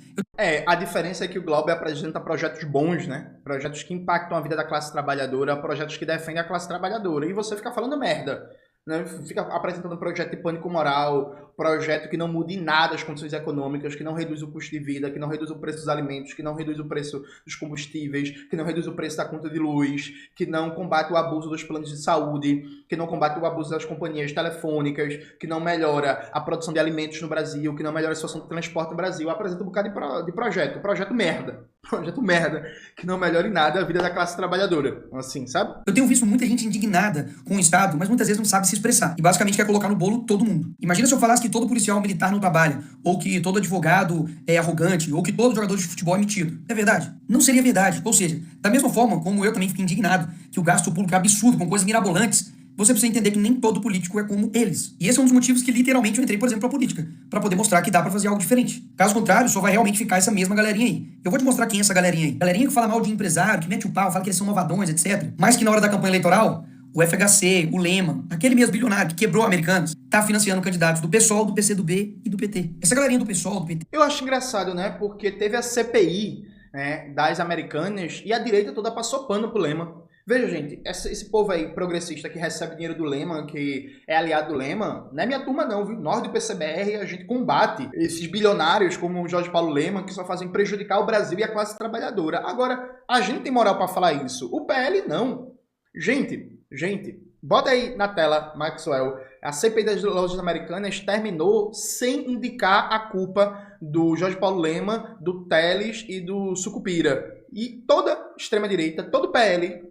A diferença é que o Glauber apresenta projetos bons, né? Projetos que impactam a vida da classe trabalhadora, projetos que defendem a classe trabalhadora. E você fica falando merda, né? Fica apresentando um projeto de pânico moral, projeto que não muda em nada as condições econômicas, que não reduz o custo de vida, que não reduz o preço dos alimentos, que não reduz o preço dos combustíveis, que não reduz o preço da conta de luz, que não combate o abuso dos planos de saúde, que não combate o abuso das companhias telefônicas, que não melhora a produção de alimentos no Brasil, que não melhora a situação do transporte no Brasil. Apresenta um bocado de projeto merda, que não melhora em nada a vida da classe trabalhadora, assim, sabe? Eu tenho visto muita gente indignada com o Estado, mas muitas vezes não sabe se expressar. E basicamente quer colocar no bolo todo mundo. Imagina se eu falasse que todo policial militar não trabalha, ou que todo advogado é arrogante, ou que todo jogador de futebol é metido. É verdade? Não seria verdade. Ou seja, da mesma forma como eu também fico indignado que o gasto público é absurdo, com coisas mirabolantes, você precisa entender que nem todo político é como eles. E esse é um dos motivos que literalmente eu entrei, por exemplo, pra política, pra poder mostrar que dá pra fazer algo diferente. Caso contrário, só vai realmente ficar essa mesma galerinha aí. Eu vou te mostrar quem é essa galerinha aí. Galerinha que fala mal de empresário, que mete o pau, fala que eles são malvadões, etc. Mas que na hora da campanha eleitoral, o FHC, o Lema, aquele mesmo bilionário que quebrou Americanos, tá financiando candidatos do PSOL, do PCdoB e do PT. Essa galerinha do PSOL, do PT... Eu acho engraçado, né? Porque teve a CPI, né, das Americanas e a direita toda passou pano pro Lema. Veja, gente, esse povo aí progressista que recebe dinheiro do Lema, que é aliado do Lema, não é minha turma não, viu? Nós do PCBR, a gente combate esses bilionários como o Jorge Paulo Lema, que só fazem prejudicar o Brasil e a classe trabalhadora. Agora, a gente tem moral pra falar isso. O PL não. Gente, bota aí na tela, Maxwell. A CPI das lojas americanas terminou sem indicar a culpa do Jorge Paulo Lema, do Telles e do Sucupira. E toda extrema-direita, todo PL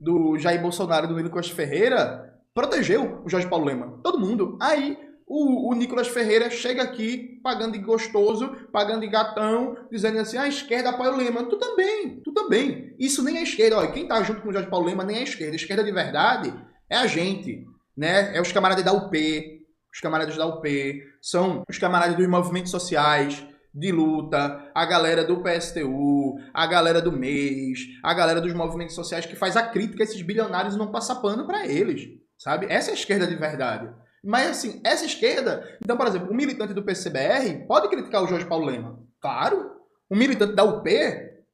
do Jair Bolsonaro e do Nicolas Ferreira protegeu o Jorge Paulo Lema. Todo mundo. Aí o Nicolas Ferreira chega aqui pagando de gostoso, pagando de gatão, dizendo assim, a esquerda apoia o Lema. Tu também. Isso nem é esquerda. Olha, quem tá junto com o Jorge Paulo Lema nem é esquerda. A esquerda de verdade é a gente, né? É os camaradas da UP. Os camaradas da UP são os camaradas dos movimentos sociais de luta, a galera do PSTU, a galera do MES, a galera dos movimentos sociais que faz a crítica a esses bilionários e não passa pano pra eles, sabe? Essa é a esquerda de verdade. Mas assim, essa esquerda... Então, por exemplo, um militante do PCBR pode criticar o Jorge Paulo Lema. Claro. Um militante da UP,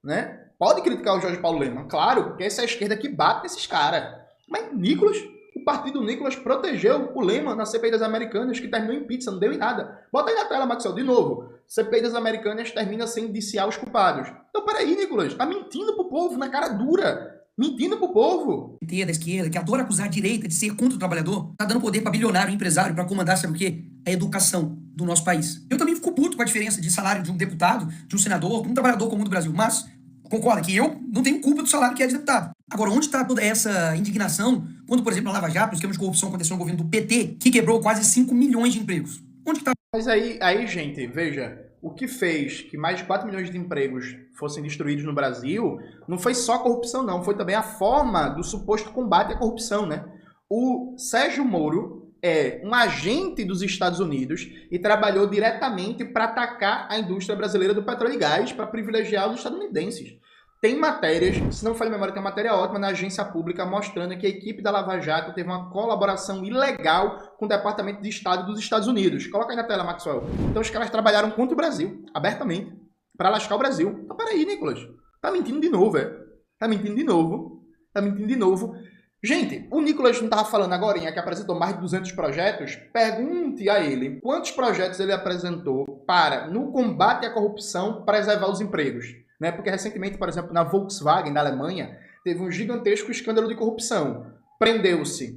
né, pode criticar o Jorge Paulo Lema. Claro, porque essa é a esquerda que bate nesses caras. Mas Nicolas... O partido Nicolas protegeu o Lema na CPI das Americanas, que terminou em pizza, não deu em nada. Bota aí na tela, Maxwell, de novo. CPI das Americanas termina sem indiciar os culpados. Então, peraí, Nicolas, tá mentindo pro povo na cara dura. Mentindo pro povo. PT, da esquerda, que adora acusar a direita de ser contra o trabalhador, tá dando poder pra bilionário, empresário, pra comandar, sabe o quê? A educação do nosso país. Eu também fico puto com a diferença de salário de um deputado, de um senador, de um trabalhador comum do Brasil, mas concorda que eu não tenho culpa do salário que é de deputado. Agora, onde está toda essa indignação quando, por exemplo, na Lava Jato, o esquema de corrupção aconteceu no governo do PT, que quebrou quase 5 milhões de empregos? Onde que tá? Mas aí, gente, veja, o que fez que mais de 4 milhões de empregos fossem destruídos no Brasil não foi só a corrupção, não. Foi também a forma do suposto combate à corrupção, né? O Sérgio Moro é um agente dos Estados Unidos e trabalhou diretamente para atacar a indústria brasileira do petróleo e gás, para privilegiar os estadunidenses. Tem matérias, se não me falha a memória, tem uma matéria ótima na agência pública mostrando que a equipe da Lava Jato teve uma colaboração ilegal com o Departamento de Estado dos Estados Unidos. Coloca aí na tela, Maxwell. Então os caras trabalharam contra o Brasil, abertamente, para lascar o Brasil. Então peraí, Nicolas. Tá mentindo de novo, é? Tá mentindo de novo. Tá mentindo de novo. Gente, o Nicolas não estava falando agora que apresentou mais de 200 projetos? Pergunte a ele quantos projetos ele apresentou para, no combate à corrupção, preservar os empregos. Né? Porque recentemente, por exemplo, na Volkswagen da Alemanha, teve um gigantesco escândalo de corrupção. Prendeu-se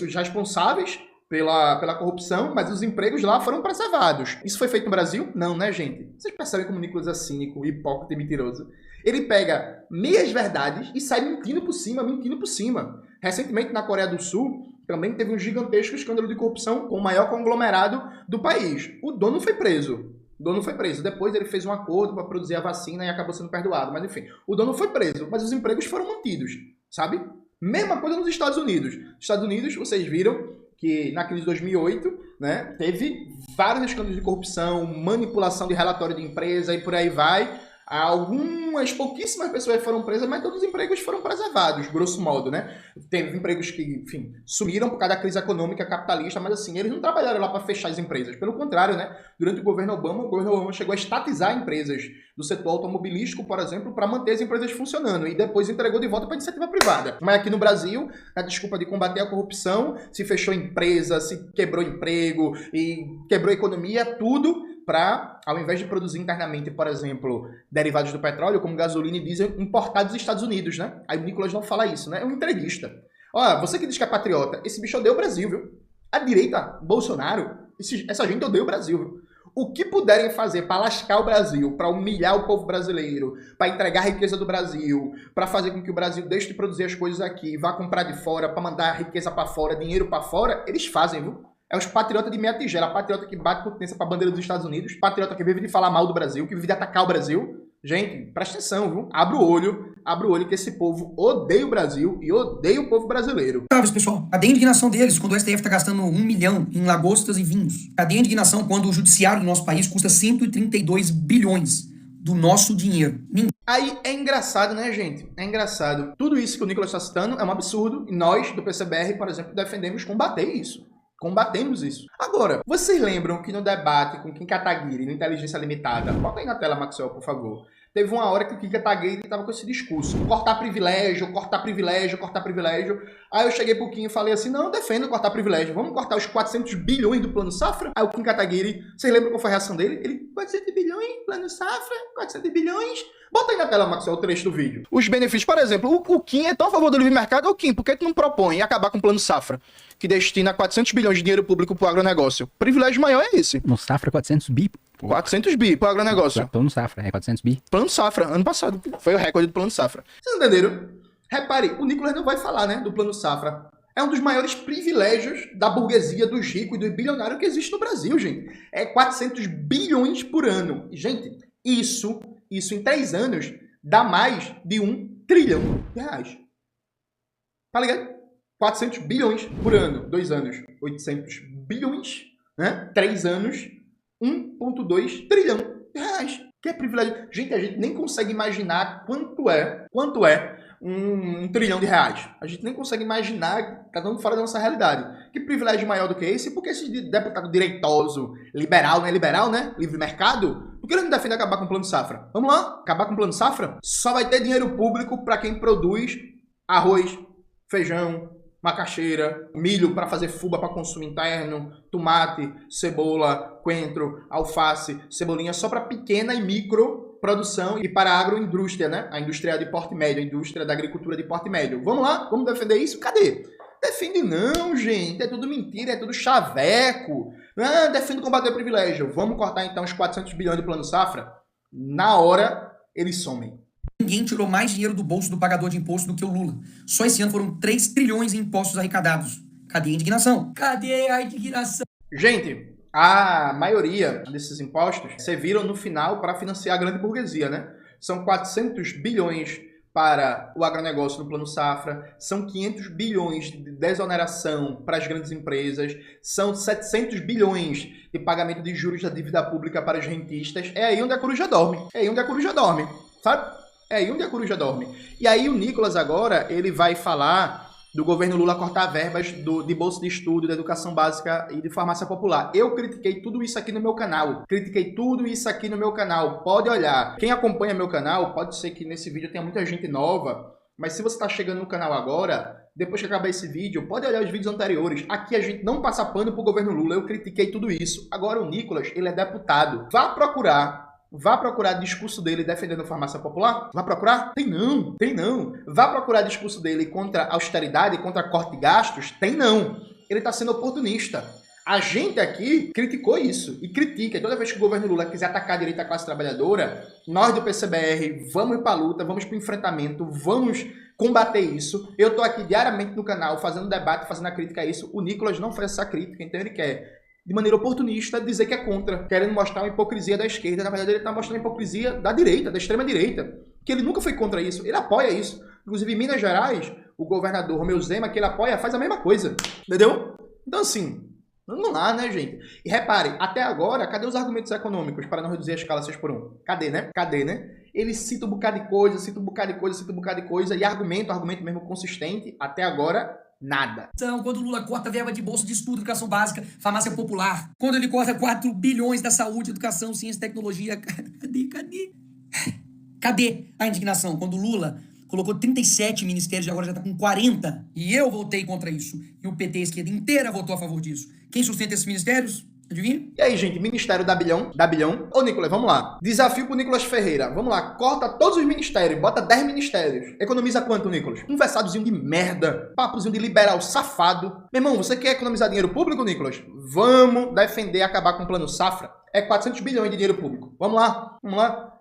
os responsáveis pela corrupção, mas os empregos lá foram preservados. Isso foi feito no Brasil? Não, né, gente? Vocês percebem como o Nicolas é cínico, hipócrita e mentiroso? Ele pega meias verdades e sai mentindo por cima. Recentemente, na Coreia do Sul, também teve um gigantesco escândalo de corrupção com o maior conglomerado do país. O dono foi preso. Depois ele fez um acordo para produzir a vacina e acabou sendo perdoado. Mas enfim, o dono foi preso, mas os empregos foram mantidos, sabe? Mesma coisa nos Estados Unidos. Nos Estados Unidos, vocês viram que na crise de 2008, né, teve vários escândalos de corrupção, manipulação de relatório de empresa e por aí vai. Algumas pouquíssimas pessoas foram presas, mas todos os empregos foram preservados, grosso modo, né? Teve empregos que, enfim, sumiram por causa da crise econômica capitalista, mas assim, eles não trabalharam lá para fechar as empresas. Pelo contrário, né? Durante o governo Obama chegou a estatizar empresas do setor automobilístico, por exemplo, para manter as empresas funcionando e depois entregou de volta para a iniciativa privada. Mas aqui no Brasil, na desculpa de combater a corrupção, se fechou empresa, se quebrou emprego e quebrou a economia, tudo para, ao invés de produzir internamente, por exemplo, derivados do petróleo, como gasolina e diesel, importar dos Estados Unidos, né? Aí o Nicolas não fala isso, né? É um entreguista. Ó, você que diz que é patriota, esse bicho odeia o Brasil, viu? A direita, Bolsonaro, essa gente odeia o Brasil, viu? O que puderem fazer para lascar o Brasil, para humilhar o povo brasileiro, para entregar a riqueza do Brasil, para fazer com que o Brasil deixe de produzir as coisas aqui, vá comprar de fora, para mandar a riqueza para fora, dinheiro para fora, eles fazem, viu? É os patriotas de meia tigela, patriota que bate potência pra bandeira dos Estados Unidos, patriota que vive de falar mal do Brasil, que vive de atacar o Brasil. Gente, presta atenção, viu? Abre o olho que esse povo odeia o Brasil e odeia o povo brasileiro. Pessoal, cadê a indignação deles quando o STF tá gastando 1 milhão em lagostas e vinhos? Cadê a indignação quando o judiciário do nosso país custa 132 bilhões do nosso dinheiro? Aí é engraçado, né, gente? É engraçado. Tudo isso que o Nicolas está citando é um absurdo e nós, do PCBR, por exemplo, defendemos combater isso. Combatemos isso. Agora, vocês lembram que no debate com Kim Kataguiri, no Inteligência Limitada, bota aí na tela, Maxwell, por favor, teve uma hora que o Kim Kataguiri estava com esse discurso, cortar privilégio. Aí eu cheguei pro Kim e falei assim, não, eu defendo cortar privilégio, vamos cortar os 400 bilhões do Plano Safra? Aí o Kim Kataguiri, vocês lembram qual foi a reação dele? Ele, 400 bilhões, Plano Safra, 400 bilhões... Bota aí na tela, Maxwell, o trecho do vídeo. Os benefícios, por exemplo, o Kim é tão a favor do livre mercado, ô Kim, por que tu não propõe acabar com o Plano Safra, que destina 400 bilhões de dinheiro público pro agronegócio? O privilégio maior é esse. No Safra, 400 bi. 400 bi pro agronegócio. Plano Safra, 400 bi. Plano Safra, ano passado, foi o recorde do Plano Safra. Vocês entenderam? Repare, o Nicolas não vai falar, né, do Plano Safra. É um dos maiores privilégios da burguesia, dos ricos e do bilionário que existe no Brasil, gente. É 400 bilhões por ano. E, gente, isso em 3 anos dá mais de 1 trilhão de reais. Tá ligado? 400 bilhões por ano. 2 anos, 800 bilhões. Né? 3 anos, 1,2 trilhão de reais. Que é privilégio. Gente, a gente nem consegue imaginar quanto é um trilhão de reais. A gente nem consegue imaginar, tá dando fora da nossa realidade. Que privilégio maior do que esse? Porque esse deputado direitoso, liberal, não é liberal, né? Livre mercado, por que ele não defende acabar com o Plano Safra? Vamos lá? Acabar com o Plano Safra? Só vai ter dinheiro público para quem produz arroz, feijão, macaxeira, milho para fazer fubá para consumo interno, tomate, cebola, coentro, alface, cebolinha, só para pequena e micro produção e para a agroindústria, né? A indústria de porte médio, a indústria da agricultura de porte médio. Vamos lá? Vamos defender isso? Cadê? Defende não, gente. É tudo mentira, é tudo chaveco. Ah, defende combater o privilégio. Vamos cortar então os 400 bilhões do Plano Safra? Na hora, eles somem. Ninguém tirou mais dinheiro do bolso do pagador de imposto do que o Lula. Só esse ano foram 3 trilhões em impostos arrecadados. Cadê a indignação? Cadê a indignação? Gente, a maioria desses impostos serviram no final para financiar a grande burguesia, né? São 400 bilhões para o agronegócio no Plano Safra, são 500 bilhões de desoneração para as grandes empresas, são 700 bilhões de pagamento de juros da dívida pública para os rentistas. É aí onde a coruja dorme. É aí onde a coruja dorme, sabe? É aí onde a coruja dorme. E aí o Nicolas agora, ele vai falar do governo Lula cortar verbas de bolsa de estudo, de educação básica e de farmácia popular. Eu critiquei tudo isso aqui no meu canal. Pode olhar. Quem acompanha meu canal, pode ser que nesse vídeo tenha muita gente nova, mas se você está chegando no canal agora, depois que acabar esse vídeo, pode olhar os vídeos anteriores. Aqui a gente não passa pano pro governo Lula. Eu critiquei tudo isso. Agora o Nicolas, ele é deputado. Vá procurar discurso dele defendendo a farmácia popular? Vá procurar? Tem não. Vá procurar discurso dele contra a austeridade, contra corte de gastos? Tem não. Ele está sendo oportunista. A gente aqui criticou isso e critica. E toda vez que o governo Lula quiser atacar a direita, a classe trabalhadora, nós do PCBR vamos para a luta, vamos para o enfrentamento, vamos combater isso. Eu estou aqui diariamente no canal fazendo debate, fazendo a crítica a isso. O Nicolas não faz essa crítica, então ele quer, de maneira oportunista, dizer que é contra, querendo mostrar uma hipocrisia da esquerda. Na verdade, ele está mostrando a hipocrisia da direita, da extrema-direita, que ele nunca foi contra isso, ele apoia isso. Inclusive, em Minas Gerais, o governador Romeu Zema, que ele apoia, faz a mesma coisa, entendeu? Então, assim, vamos lá, né, gente? E repare, até agora, cadê os argumentos econômicos para não reduzir a escala 6x1? Cadê, né? Ele cita um bocado de coisa, e argumento mesmo consistente, até agora, nada. Quando o Lula corta verba de bolsa de estudo, educação básica, farmácia popular. Quando ele corta 4 bilhões da saúde, educação, ciência e tecnologia. Cadê a indignação? Quando o Lula colocou 37 ministérios e agora já está com 40. E eu votei contra isso. E o PT, a esquerda inteira, votou a favor disso. Quem sustenta esses ministérios? Adivinha? E aí, gente, Ministério da bilhão. Ô, Nicolas, vamos lá. Desafio pro Nicolas Ferreira. Vamos lá, corta todos os ministérios, bota 10 ministérios. Economiza quanto, Nicolas? Conversadozinho de merda, papozinho de liberal safado. Meu irmão, você quer economizar dinheiro público, Nicolas? Vamos defender acabar com o Plano Safra. É 400 bilhões de dinheiro público. Vamos lá.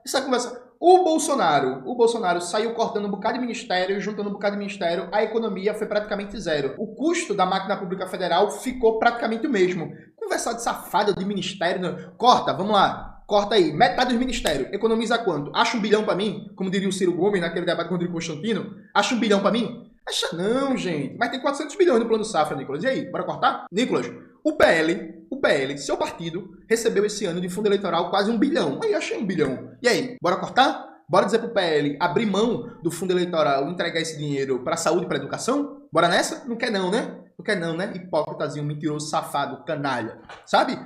Essa conversa... O Bolsonaro saiu cortando um bocado de ministério, juntando um bocado de ministério, a economia foi praticamente zero. O custo da máquina pública federal ficou praticamente o mesmo. Conversar de safado de ministério, não. Corta, vamos lá, corta aí, metade dos ministérios, economiza quanto? Acha 1 bilhão pra mim? Como diria o Ciro Gomes naquele debate com o Rodrigo Constantino? Acha 1 bilhão pra mim? Acha não, gente. Mas tem 400 bilhões no Plano Safra, Nicolas. E aí, bora cortar? Nicolas, o PL, seu partido, recebeu esse ano de fundo eleitoral quase 1 bilhão. Aí, achei 1 bilhão. E aí, bora cortar? Bora dizer pro PL abrir mão do fundo eleitoral e entregar esse dinheiro pra saúde e pra educação? Bora nessa? Não quer não, né? Hipócritazinho, mentiroso, safado, canalha. Sabe?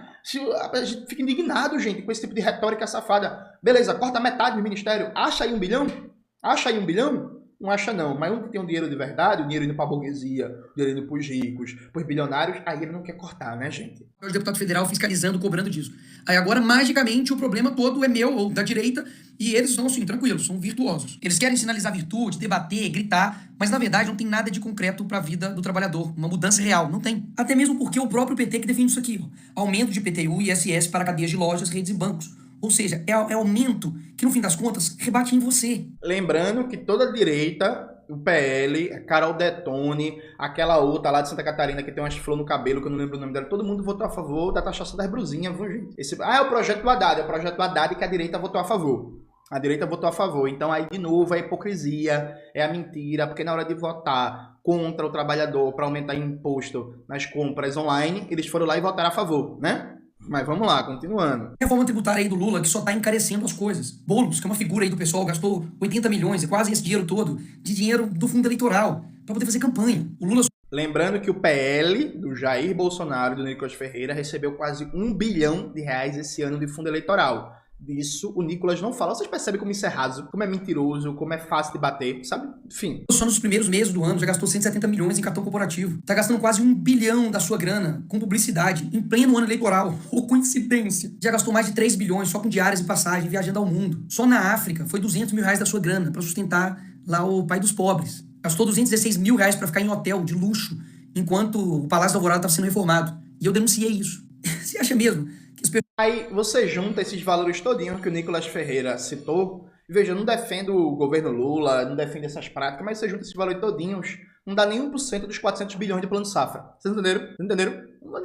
A gente fica indignado, gente, com esse tipo de retórica safada. Beleza, corta metade do ministério. Acha aí 1 bilhão? Não acha não, mas onde tem um dinheiro de verdade, o dinheiro indo pra burguesia, o dinheiro indo pros ricos, pros bilionários, aí ele não quer cortar, né, gente? O deputado federal fiscalizando, cobrando disso. Aí agora, magicamente, o problema todo é meu ou da direita, e eles são, assim, tranquilos, são virtuosos. Eles querem sinalizar virtude, debater, gritar, mas na verdade não tem nada de concreto pra vida do trabalhador, uma mudança real, não tem. Até mesmo porque o próprio PT que defende isso aqui, ó. Aumento de IPTU e ISS para cadeias de lojas, redes e bancos. Ou seja, é aumento que, no fim das contas, rebate em você. Lembrando que toda a direita, o PL, Carol Detone, aquela outra lá de Santa Catarina que tem umas flores no cabelo, que eu não lembro o nome dela, todo mundo votou a favor da taxação das brusinhas, viu, gente? É o projeto do Haddad, que a direita votou a favor. Então aí, de novo, a hipocrisia, é a mentira, porque na hora de votar contra o trabalhador para aumentar imposto nas compras online, eles foram lá e votaram a favor, né? Mas vamos lá, continuando. A reforma tributária aí do Lula que só tá encarecendo as coisas. Boulos, que é uma figura aí do pessoal, gastou 80 milhões, e quase esse dinheiro todo, de dinheiro do fundo eleitoral, para poder fazer campanha. O Lula... Lembrando que o PL do Jair Bolsonaro e do Nicolas Ferreira recebeu quase 1 bilhão de reais esse ano de fundo eleitoral. disso o Nicolas não fala. Vocês percebem como isso é raso, como é mentiroso, como é fácil de bater, sabe? Enfim. Só nos primeiros meses do ano já gastou 170 milhões em cartão corporativo. Tá gastando quase 1 bilhão da sua grana com publicidade em pleno ano eleitoral. Ou coincidência. Já gastou mais de 3 bilhões só com diárias e passagem viajando ao mundo. Só na África foi 200 mil reais da sua grana pra sustentar lá o pai dos pobres. Gastou 216 mil reais pra ficar em hotel de luxo enquanto o Palácio da Alvorada estava sendo reformado. E eu denunciei isso. Você acha mesmo que as pessoas... Aí você junta esses valores todinhos que o Nicolas Ferreira citou. Veja, eu não defendo o governo Lula, não defendo essas práticas, mas você junta esses valores todinhos, não dá nem 1% dos 400 bilhões do Plano Safra. Vocês entenderam? Entenderam? Não dá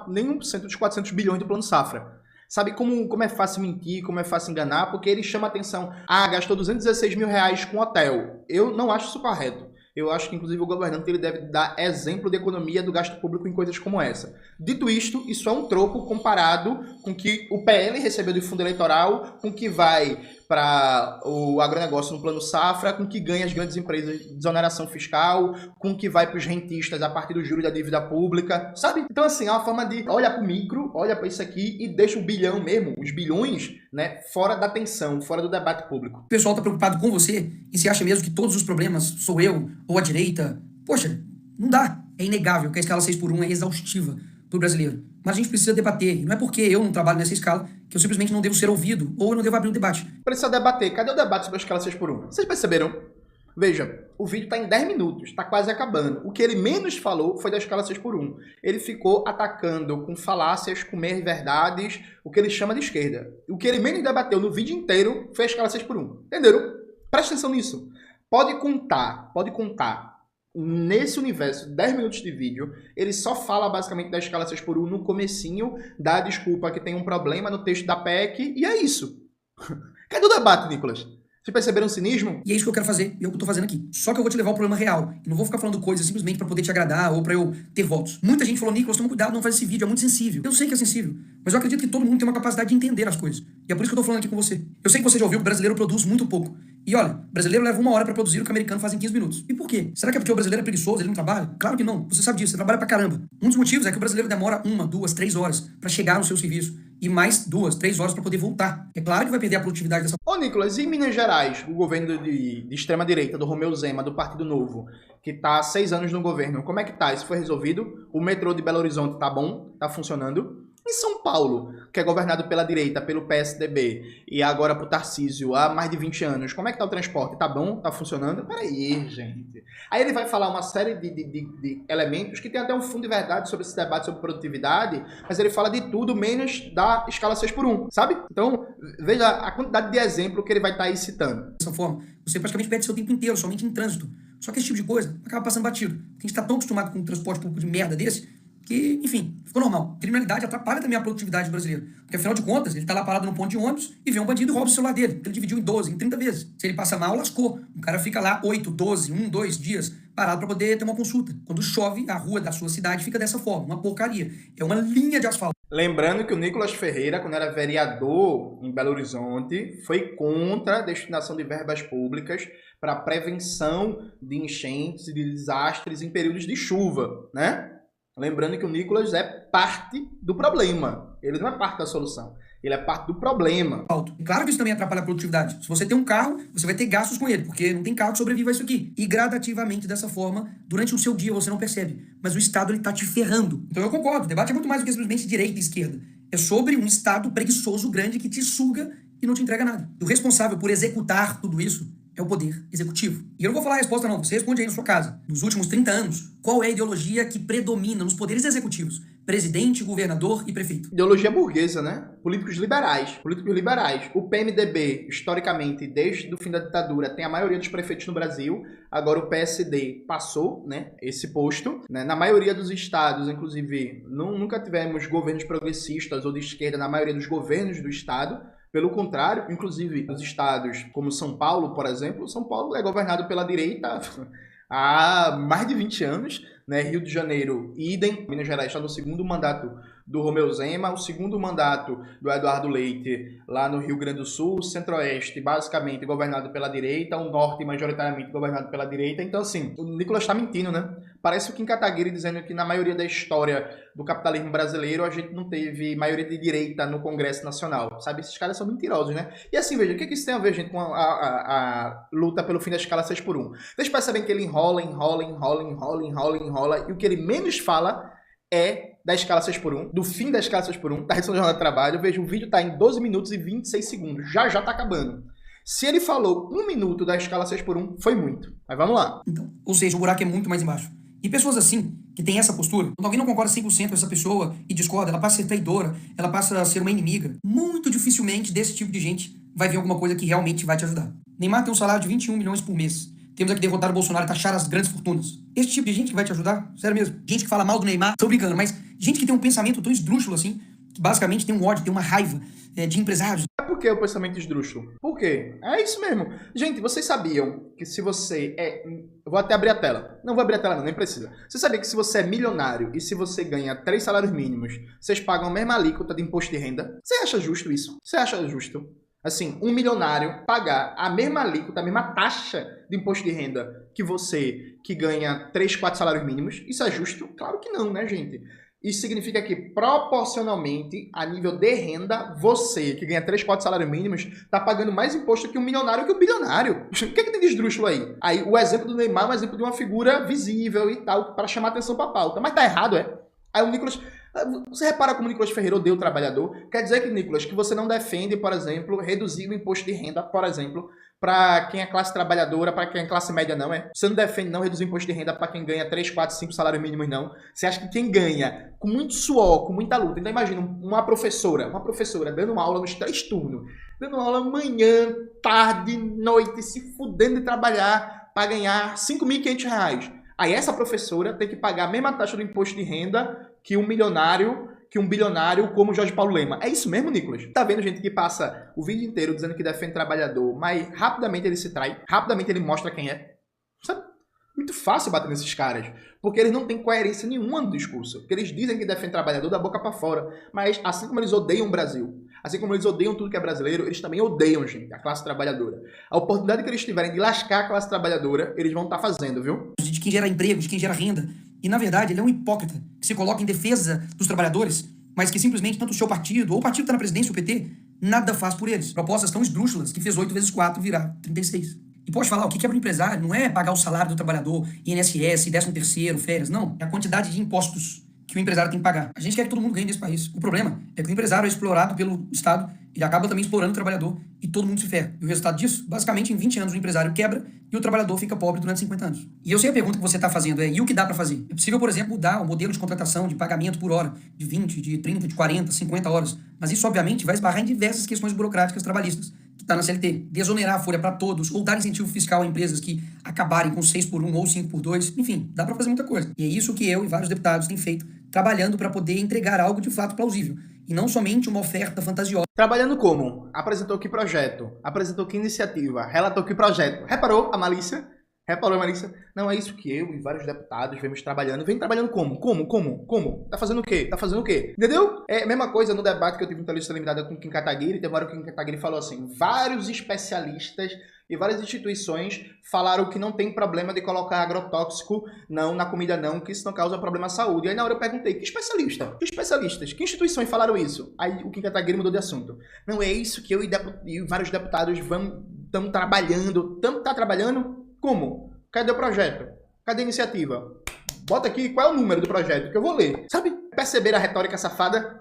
nem 1% dos 400 bilhões do Plano Safra. Sabe como é fácil mentir, como é fácil enganar? Porque ele chama a atenção. Ah, gastou 216 mil reais com hotel. Eu não acho isso correto. Eu acho que, inclusive, o governante ele deve dar exemplo de economia do gasto público em coisas como essa. Dito isto, isso é um troco comparado com o que o PL recebeu do fundo eleitoral, com o que vai para o agronegócio no Plano Safra, com o que ganha as grandes empresas de desoneração fiscal, com o que vai para os rentistas a partir do juros da dívida pública, sabe? Então, assim, é uma forma de olhar para o micro, olha para isso aqui e deixa o bilhão mesmo, os bilhões, né, fora da atenção, fora do debate público. O pessoal tá preocupado com você e se acha mesmo que todos os problemas sou eu ou a direita. Poxa, não dá. É inegável que a escala 6x1 é exaustiva pro brasileiro. Mas a gente precisa debater. E não é porque eu não trabalho nessa escala que eu simplesmente não devo ser ouvido ou eu não devo abrir um debate. Precisa debater. Cadê o debate sobre a escala 6x1? Vocês perceberam? Veja, o vídeo está em 10 minutos, está quase acabando. O que ele menos falou foi da escala 6x1. Ele ficou atacando com falácias, com meias verdades, o que ele chama de esquerda. O que ele menos debateu no vídeo inteiro foi a escala 6x1. Entenderam? Presta atenção nisso. Pode contar. Nesse universo, 10 minutos de vídeo, ele só fala basicamente da escala 6x1 no comecinho, dá a desculpa que tem um problema no texto da PEC, e é isso. Cadê o debate, Nicolas? Vocês perceberam o cinismo? E é isso que eu quero fazer, e é o que eu tô fazendo aqui. Só que eu vou te levar ao problema real. E não vou ficar falando coisas simplesmente pra poder te agradar ou pra eu ter votos. Muita gente falou, Nicolas, toma cuidado, não faz esse vídeo, é muito sensível. Eu sei que é sensível, mas eu acredito que todo mundo tem uma capacidade de entender as coisas. E é por isso que eu tô falando aqui com você. Eu sei que você já ouviu que o brasileiro produz muito pouco. E olha, o brasileiro leva 1 hora pra produzir o que o americano faz em 15 minutos. E por quê? Será que é porque o brasileiro é preguiçoso, ele não trabalha? Claro que não. Você sabe disso, você trabalha pra caramba. Um dos motivos é que o brasileiro demora 1, 2, 3 horas pra chegar no seu serviço. E mais 2, 3 horas pra poder voltar. É claro que vai perder a produtividade dessa... Ô, Nicolas, e em Minas Gerais, o governo de extrema-direita, do Romeu Zema, do Partido Novo, que tá há 6 anos no governo, como é que tá? Isso foi resolvido? O metrô de Belo Horizonte tá bom? Tá funcionando? Em São Paulo, que é governado pela direita, pelo PSDB, e agora pro Tarcísio há mais de 20 anos, como é que tá o transporte? Tá bom? Tá funcionando? Peraí, gente. Aí ele vai falar uma série de elementos que tem até um fundo de verdade sobre esse debate sobre produtividade, mas ele fala de tudo menos da escala 6x1, sabe? Então, veja a quantidade de exemplo que ele vai estar aí citando. Dessa forma, você praticamente perde seu tempo inteiro, somente em trânsito. Só que esse tipo de coisa acaba passando batido. Porque a gente tá tão acostumado com um transporte público de merda desse, que, enfim, ficou normal. Criminalidade atrapalha também a produtividade do brasileiro. Porque, afinal de contas, ele tá lá parado no ponto de ônibus e vê um bandido e rouba o celular dele. Ele dividiu em 12, em 30 vezes. Se ele passa mal, lascou. O cara fica lá 8, 12, 1, 2 dias parado para poder ter uma consulta. Quando chove, a rua da sua cidade fica dessa forma, uma porcaria. É uma linha de asfalto. Lembrando que o Nicolas Ferreira, quando era vereador em Belo Horizonte, foi contra a destinação de verbas públicas para prevenção de enchentes e de desastres em períodos de chuva, né? Lembrando que o Nicolas é parte do problema. Ele não é parte da solução. Ele é parte do problema. Claro que isso também atrapalha a produtividade. Se você tem um carro, você vai ter gastos com ele, porque não tem carro que sobreviva a isso aqui. E gradativamente, dessa forma, durante o seu dia você não percebe. Mas o Estado, ele tá te ferrando. Então eu concordo, o debate é muito mais do que simplesmente direita e esquerda. É sobre um Estado preguiçoso grande que te suga e não te entrega nada. E o responsável por executar tudo isso é o poder executivo. E eu não vou falar a resposta não, você responde aí na sua casa. Nos últimos 30 anos, qual é a ideologia que predomina nos poderes executivos? Presidente, governador e prefeito. Ideologia burguesa, né? Políticos liberais. Políticos liberais. O PMDB, historicamente, desde o fim da ditadura, tem a maioria dos prefeitos no Brasil. Agora o PSD passou, né, esse posto. Né? Na maioria dos estados, inclusive, nunca tivemos governos progressistas ou de esquerda na maioria dos governos do estado. Pelo contrário, inclusive, nos estados como São Paulo, por exemplo, São Paulo é governado pela direita há mais de 20 anos, né? Rio de Janeiro, idem. Minas Gerais está no segundo mandato do Romeu Zema, o segundo mandato do Eduardo Leite lá no Rio Grande do Sul, o Centro-Oeste basicamente governado pela direita, o Norte majoritariamente governado pela direita. Então, assim, o Nicolas está mentindo, né? Parece o Kim Kataguiri dizendo que na maioria da história do capitalismo brasileiro a gente não teve maioria de direita no Congresso Nacional, sabe? Esses caras são mentirosos, né? E assim, veja, o que isso tem a ver, gente, com a luta pelo fim da escala 6x1? Vocês percebem que ele enrola, e o que ele menos fala é da escala 6x1, do fim da escala 6x1, da redução da jornada de trabalho. Veja, o vídeo tá em 12 minutos e 26 segundos, já tá acabando. Se ele falou 1 minuto da escala 6x1, foi muito. Mas vamos lá. Então, ou seja, o buraco é muito mais embaixo. E pessoas assim, que têm essa postura, quando alguém não concorda 100% com essa pessoa e discorda, ela passa a ser traidora, ela passa a ser uma inimiga. Muito dificilmente desse tipo de gente vai ver alguma coisa que realmente vai te ajudar. Neymar tem um salário de 21 milhões por mês. Temos aqui derrotar o Bolsonaro e taxar as grandes fortunas. Esse tipo de gente que vai te ajudar, sério mesmo. Gente que fala mal do Neymar, tô brincando, mas gente que tem um pensamento tão esdrúxulo assim, que basicamente tem um ódio, tem uma raiva de empresários. Por que o pensamento esdrúxulo? Por quê? É isso mesmo. Gente, vocês sabiam que se você é... Eu vou até abrir a tela. Não vou abrir a tela não, nem precisa. Você sabia que se você é milionário e se você ganha 3 salários mínimos, vocês pagam a mesma alíquota de imposto de renda? Você acha justo isso? Você acha justo? Assim, um milionário pagar a mesma alíquota, a mesma taxa de imposto de renda que você, que ganha 3, 4 salários mínimos? Isso é justo? Claro que não, né, gente? Isso significa que, proporcionalmente, a nível de renda, você, que ganha 3, 4 salários mínimos, tá pagando mais imposto que um milionário que um bilionário. O que tem de esdrúxulo aí? Aí, o exemplo do Neymar é um exemplo de uma figura visível e tal, para chamar atenção pra pauta. Mas tá errado, é? Aí o Nicolas... Você repara como o Nicolas Ferreira odeia o trabalhador? Quer dizer que, Nicolas, que você não defende, por exemplo, reduzir o imposto de renda, por exemplo, para quem é classe trabalhadora, para quem é classe média, não é? Você não defende não reduzir o imposto de renda para quem ganha 3, 4, 5 salários mínimos, não? Você acha que quem ganha com muito suor, com muita luta... Então imagina uma professora dando aula nos 3 turnos, dando aula manhã, tarde, noite, se fudendo de trabalhar para ganhar R$5.500. Aí essa professora tem que pagar a mesma taxa do imposto de renda que um milionário, que um bilionário como Jorge Paulo Lema. É isso mesmo, Nicolas? Tá vendo gente que passa o vídeo inteiro dizendo que defende trabalhador, mas rapidamente ele se trai, rapidamente ele mostra quem é? Sabe? Muito fácil bater nesses caras, porque eles não têm coerência nenhuma no discurso. Porque eles dizem que defendem trabalhador da boca pra fora, mas assim como eles odeiam o Brasil, assim como eles odeiam tudo que é brasileiro, eles também odeiam, gente, a classe trabalhadora. A oportunidade que eles tiverem de lascar a classe trabalhadora, eles vão estar fazendo, viu? De quem gera emprego, de quem gera renda. E, na verdade, ele é um hipócrita que se coloca em defesa dos trabalhadores, mas que simplesmente tanto o seu partido, ou o partido que está na presidência, o PT, nada faz por eles. Propostas tão esdrúxulas que fez 8 vezes 4 virar 36. E pode falar, o que é para o empresário não é pagar o salário do trabalhador, INSS, 13º, férias, não. É a quantidade de impostos que o empresário tem que pagar. A gente quer que todo mundo ganhe nesse país. O problema é que o empresário é explorado pelo Estado, ele acaba também explorando o trabalhador e todo mundo se ferra. E o resultado disso, basicamente, em 20 anos o empresário quebra e o trabalhador fica pobre durante 50 anos. E eu sei a pergunta que você está fazendo e o que dá para fazer? É possível, por exemplo, mudar o modelo de contratação, de pagamento por hora, de 20, de 30, de 40, 50 horas. Mas isso, obviamente, vai esbarrar em diversas questões burocráticas trabalhistas, que está na CLT. Desonerar a folha para todos, ou dar incentivo fiscal a empresas que acabarem com 6x1 ou 5x2. Enfim, dá para fazer muita coisa. E é isso que eu e vários deputados têm feito, trabalhando para poder entregar algo de fato plausível. E não somente uma oferta fantasiosa. Trabalhando como? Apresentou que projeto? Apresentou que iniciativa? Relatou que projeto? Reparou a malícia? Reparou a malícia? Não é isso que eu e vários deputados vemos trabalhando. Vem trabalhando como? Como? Tá fazendo o quê? Tá fazendo o quê? Entendeu? É a mesma coisa no debate que eu tive em lista limitada com o Kim Kataguiri. Teve uma hora que o Kim Kataguiri falou assim, vários especialistas e várias instituições falaram que não tem problema de colocar agrotóxico não na comida não, que isso não causa problema à saúde. E aí na hora eu perguntei, que especialista? Que especialistas? Que instituições falaram isso? Aí o Kim Kataguiri mudou de assunto. Não é isso que eu e vários deputados estamos trabalhando. Tá trabalhando? Como? Cadê o projeto? Cadê a iniciativa? Bota aqui qual é o número do projeto que eu vou ler. Sabe? Perceber a retórica safada?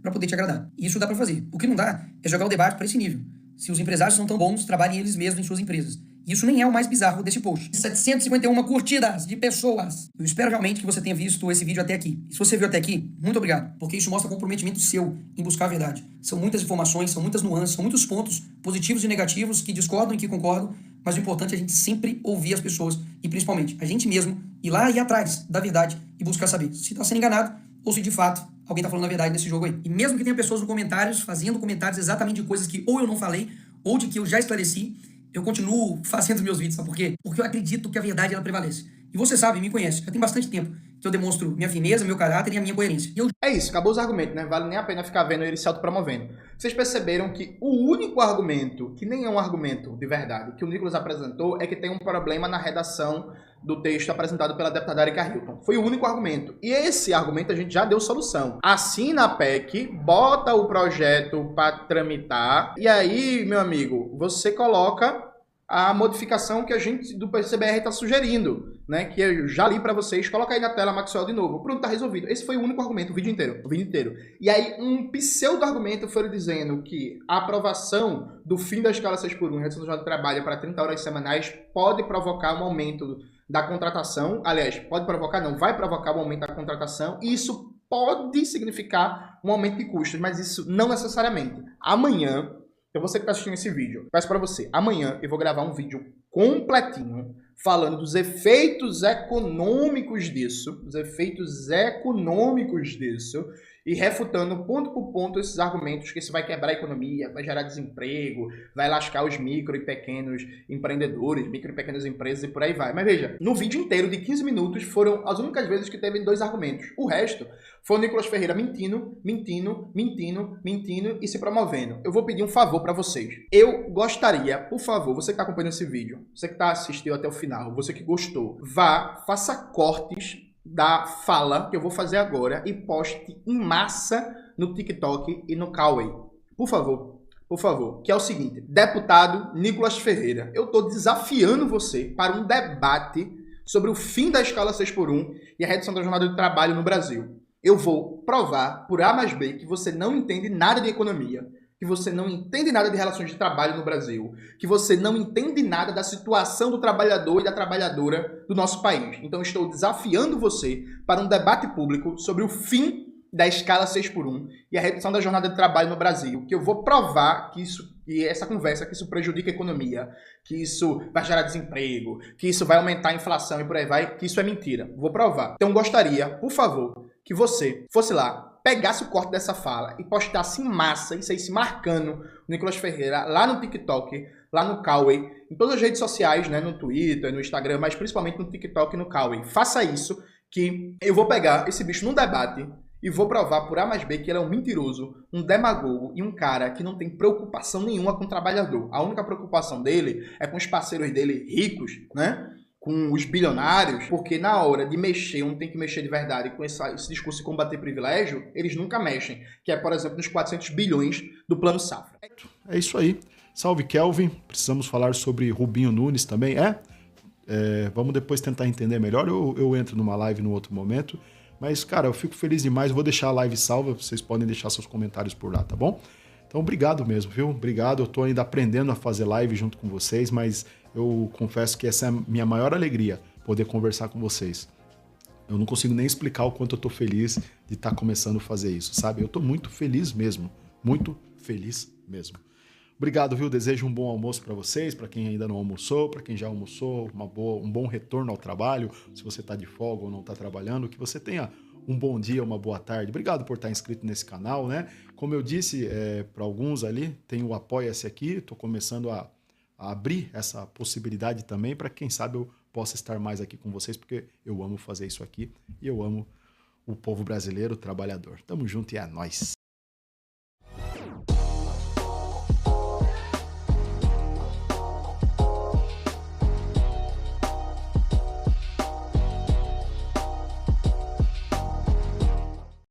Para poder te agradar. E isso dá para fazer. O que não dá é jogar o debate para esse nível. Se os empresários são tão bons, trabalhem eles mesmos em suas empresas. Isso nem é o mais bizarro desse post. 751 curtidas de pessoas. Eu espero realmente que você tenha visto esse vídeo até aqui. E se você viu até aqui, muito obrigado, porque isso mostra comprometimento seu em buscar a verdade. São muitas informações, são muitas nuances, são muitos pontos positivos e negativos que discordam e que concordam, mas o importante é a gente sempre ouvir as pessoas e principalmente a gente mesmo ir lá e atrás da verdade e buscar saber se está sendo enganado ou se de fato alguém está falando a verdade nesse jogo aí. E mesmo que tenha pessoas nos comentários fazendo comentários exatamente de coisas que ou eu não falei ou de que eu já esclareci, eu continuo fazendo meus vídeos, sabe por quê? Porque eu acredito que a verdade ela prevalece. E você sabe, me conhece, já tem bastante tempo que eu demonstro minha firmeza, meu caráter e a minha coerência. E eu É isso, acabou os argumentos, né? Vale nem a pena ficar vendo ele se autopromovendo. Vocês perceberam que o único argumento, que nem é um argumento de verdade, que o Nicolas apresentou é que tem um problema na redação do texto apresentado pela deputada Erika Hilton. Foi o único argumento. E esse argumento a gente já deu solução. Assina a PEC, bota o projeto para tramitar, e aí, meu amigo, você coloca a modificação que a gente do PCBR está sugerindo, né? Que eu já li para vocês. Coloca aí na tela, Maxwell, de novo. Pronto, tá resolvido. Esse foi o único argumento, o vídeo inteiro. E aí, um pseudo-argumento foi dizendo que a aprovação do fim da escala 6x1, redução do jornada de trabalho para 30 horas semanais, pode provocar um aumento da contratação. Aliás, pode provocar, não, vai provocar um aumento da contratação. E isso pode significar um aumento de custos, mas isso não necessariamente. Amanhã, então você que está assistindo esse vídeo, peço para você, amanhã eu vou gravar um vídeo completinho falando dos efeitos econômicos disso, e refutando ponto por ponto esses argumentos que isso vai quebrar a economia, vai gerar desemprego, vai lascar os micro e pequenos empreendedores, micro e pequenas empresas e por aí vai. Mas veja, no vídeo inteiro de 15 minutos foram as únicas vezes que teve 2 argumentos. O resto foi o Nicolas Ferreira mentindo e se promovendo. Eu vou pedir um favor para vocês. Eu gostaria, por favor, você que está acompanhando esse vídeo, você que assistiu até o final, você que gostou, vá, faça cortes da fala que eu vou fazer agora e poste em massa no TikTok e no Kawaii. Por favor, que é o seguinte: deputado Nicolas Ferreira, eu estou desafiando você para um debate sobre o fim da escala 6x1 e a redução da jornada de trabalho no Brasil. Eu vou provar por A mais B que você não entende nada de economia, que você não entende nada de relações de trabalho no Brasil, que você não entende nada da situação do trabalhador e da trabalhadora do nosso país. Então estou desafiando você para um debate público sobre o fim da escala 6x1 e a redução da jornada de trabalho no Brasil, que eu vou provar que essa conversa, que isso prejudica a economia, que isso vai gerar desemprego, que isso vai aumentar a inflação e por aí vai, que isso é mentira. Vou provar. Então gostaria, por favor, que você fosse lá, pegasse o corte dessa fala e postasse em massa e saísse marcando o Nicolas Ferreira lá no TikTok, lá no Kawaii, em todas as redes sociais, né, no Twitter, no Instagram, mas principalmente no TikTok e no Kawaii. Faça isso, que eu vou pegar esse bicho num debate e vou provar por A mais B que ele é um mentiroso, um demagogo e um cara que não tem preocupação nenhuma com o trabalhador. A única preocupação dele é com os parceiros dele ricos, né? Com os bilionários, porque na hora de mexer, um tem que mexer de verdade com esse discurso de combater privilégio, eles nunca mexem, que é, por exemplo, nos 400 bilhões do Plano Safra. É isso aí. Salve, Kelvin. Precisamos falar sobre Rubinho Nunes também. Vamos depois tentar entender melhor. Eu entro numa live no outro momento. Mas, cara, eu fico feliz demais. Vou deixar a live salva. Vocês podem deixar seus comentários por lá, tá bom? Então, obrigado mesmo, viu? Obrigado. Eu tô ainda aprendendo a fazer live junto com vocês, mas eu confesso que essa é a minha maior alegria, poder conversar com vocês. Eu não consigo nem explicar o quanto eu tô feliz de estar começando a fazer isso, sabe? Eu tô muito feliz mesmo. Muito feliz mesmo. Obrigado, viu? Desejo um bom almoço para vocês, para quem ainda não almoçou, para quem já almoçou, um bom retorno ao trabalho, se você tá de folga ou não tá trabalhando, que você tenha um bom dia, uma boa tarde. Obrigado por estar inscrito nesse canal, né? Como eu disse para alguns ali, tem o Apoia-se aqui, estou começando a abrir essa possibilidade também para quem sabe eu possa estar mais aqui com vocês, porque eu amo fazer isso aqui e eu amo o povo brasileiro trabalhador. Tamo junto e é nóis!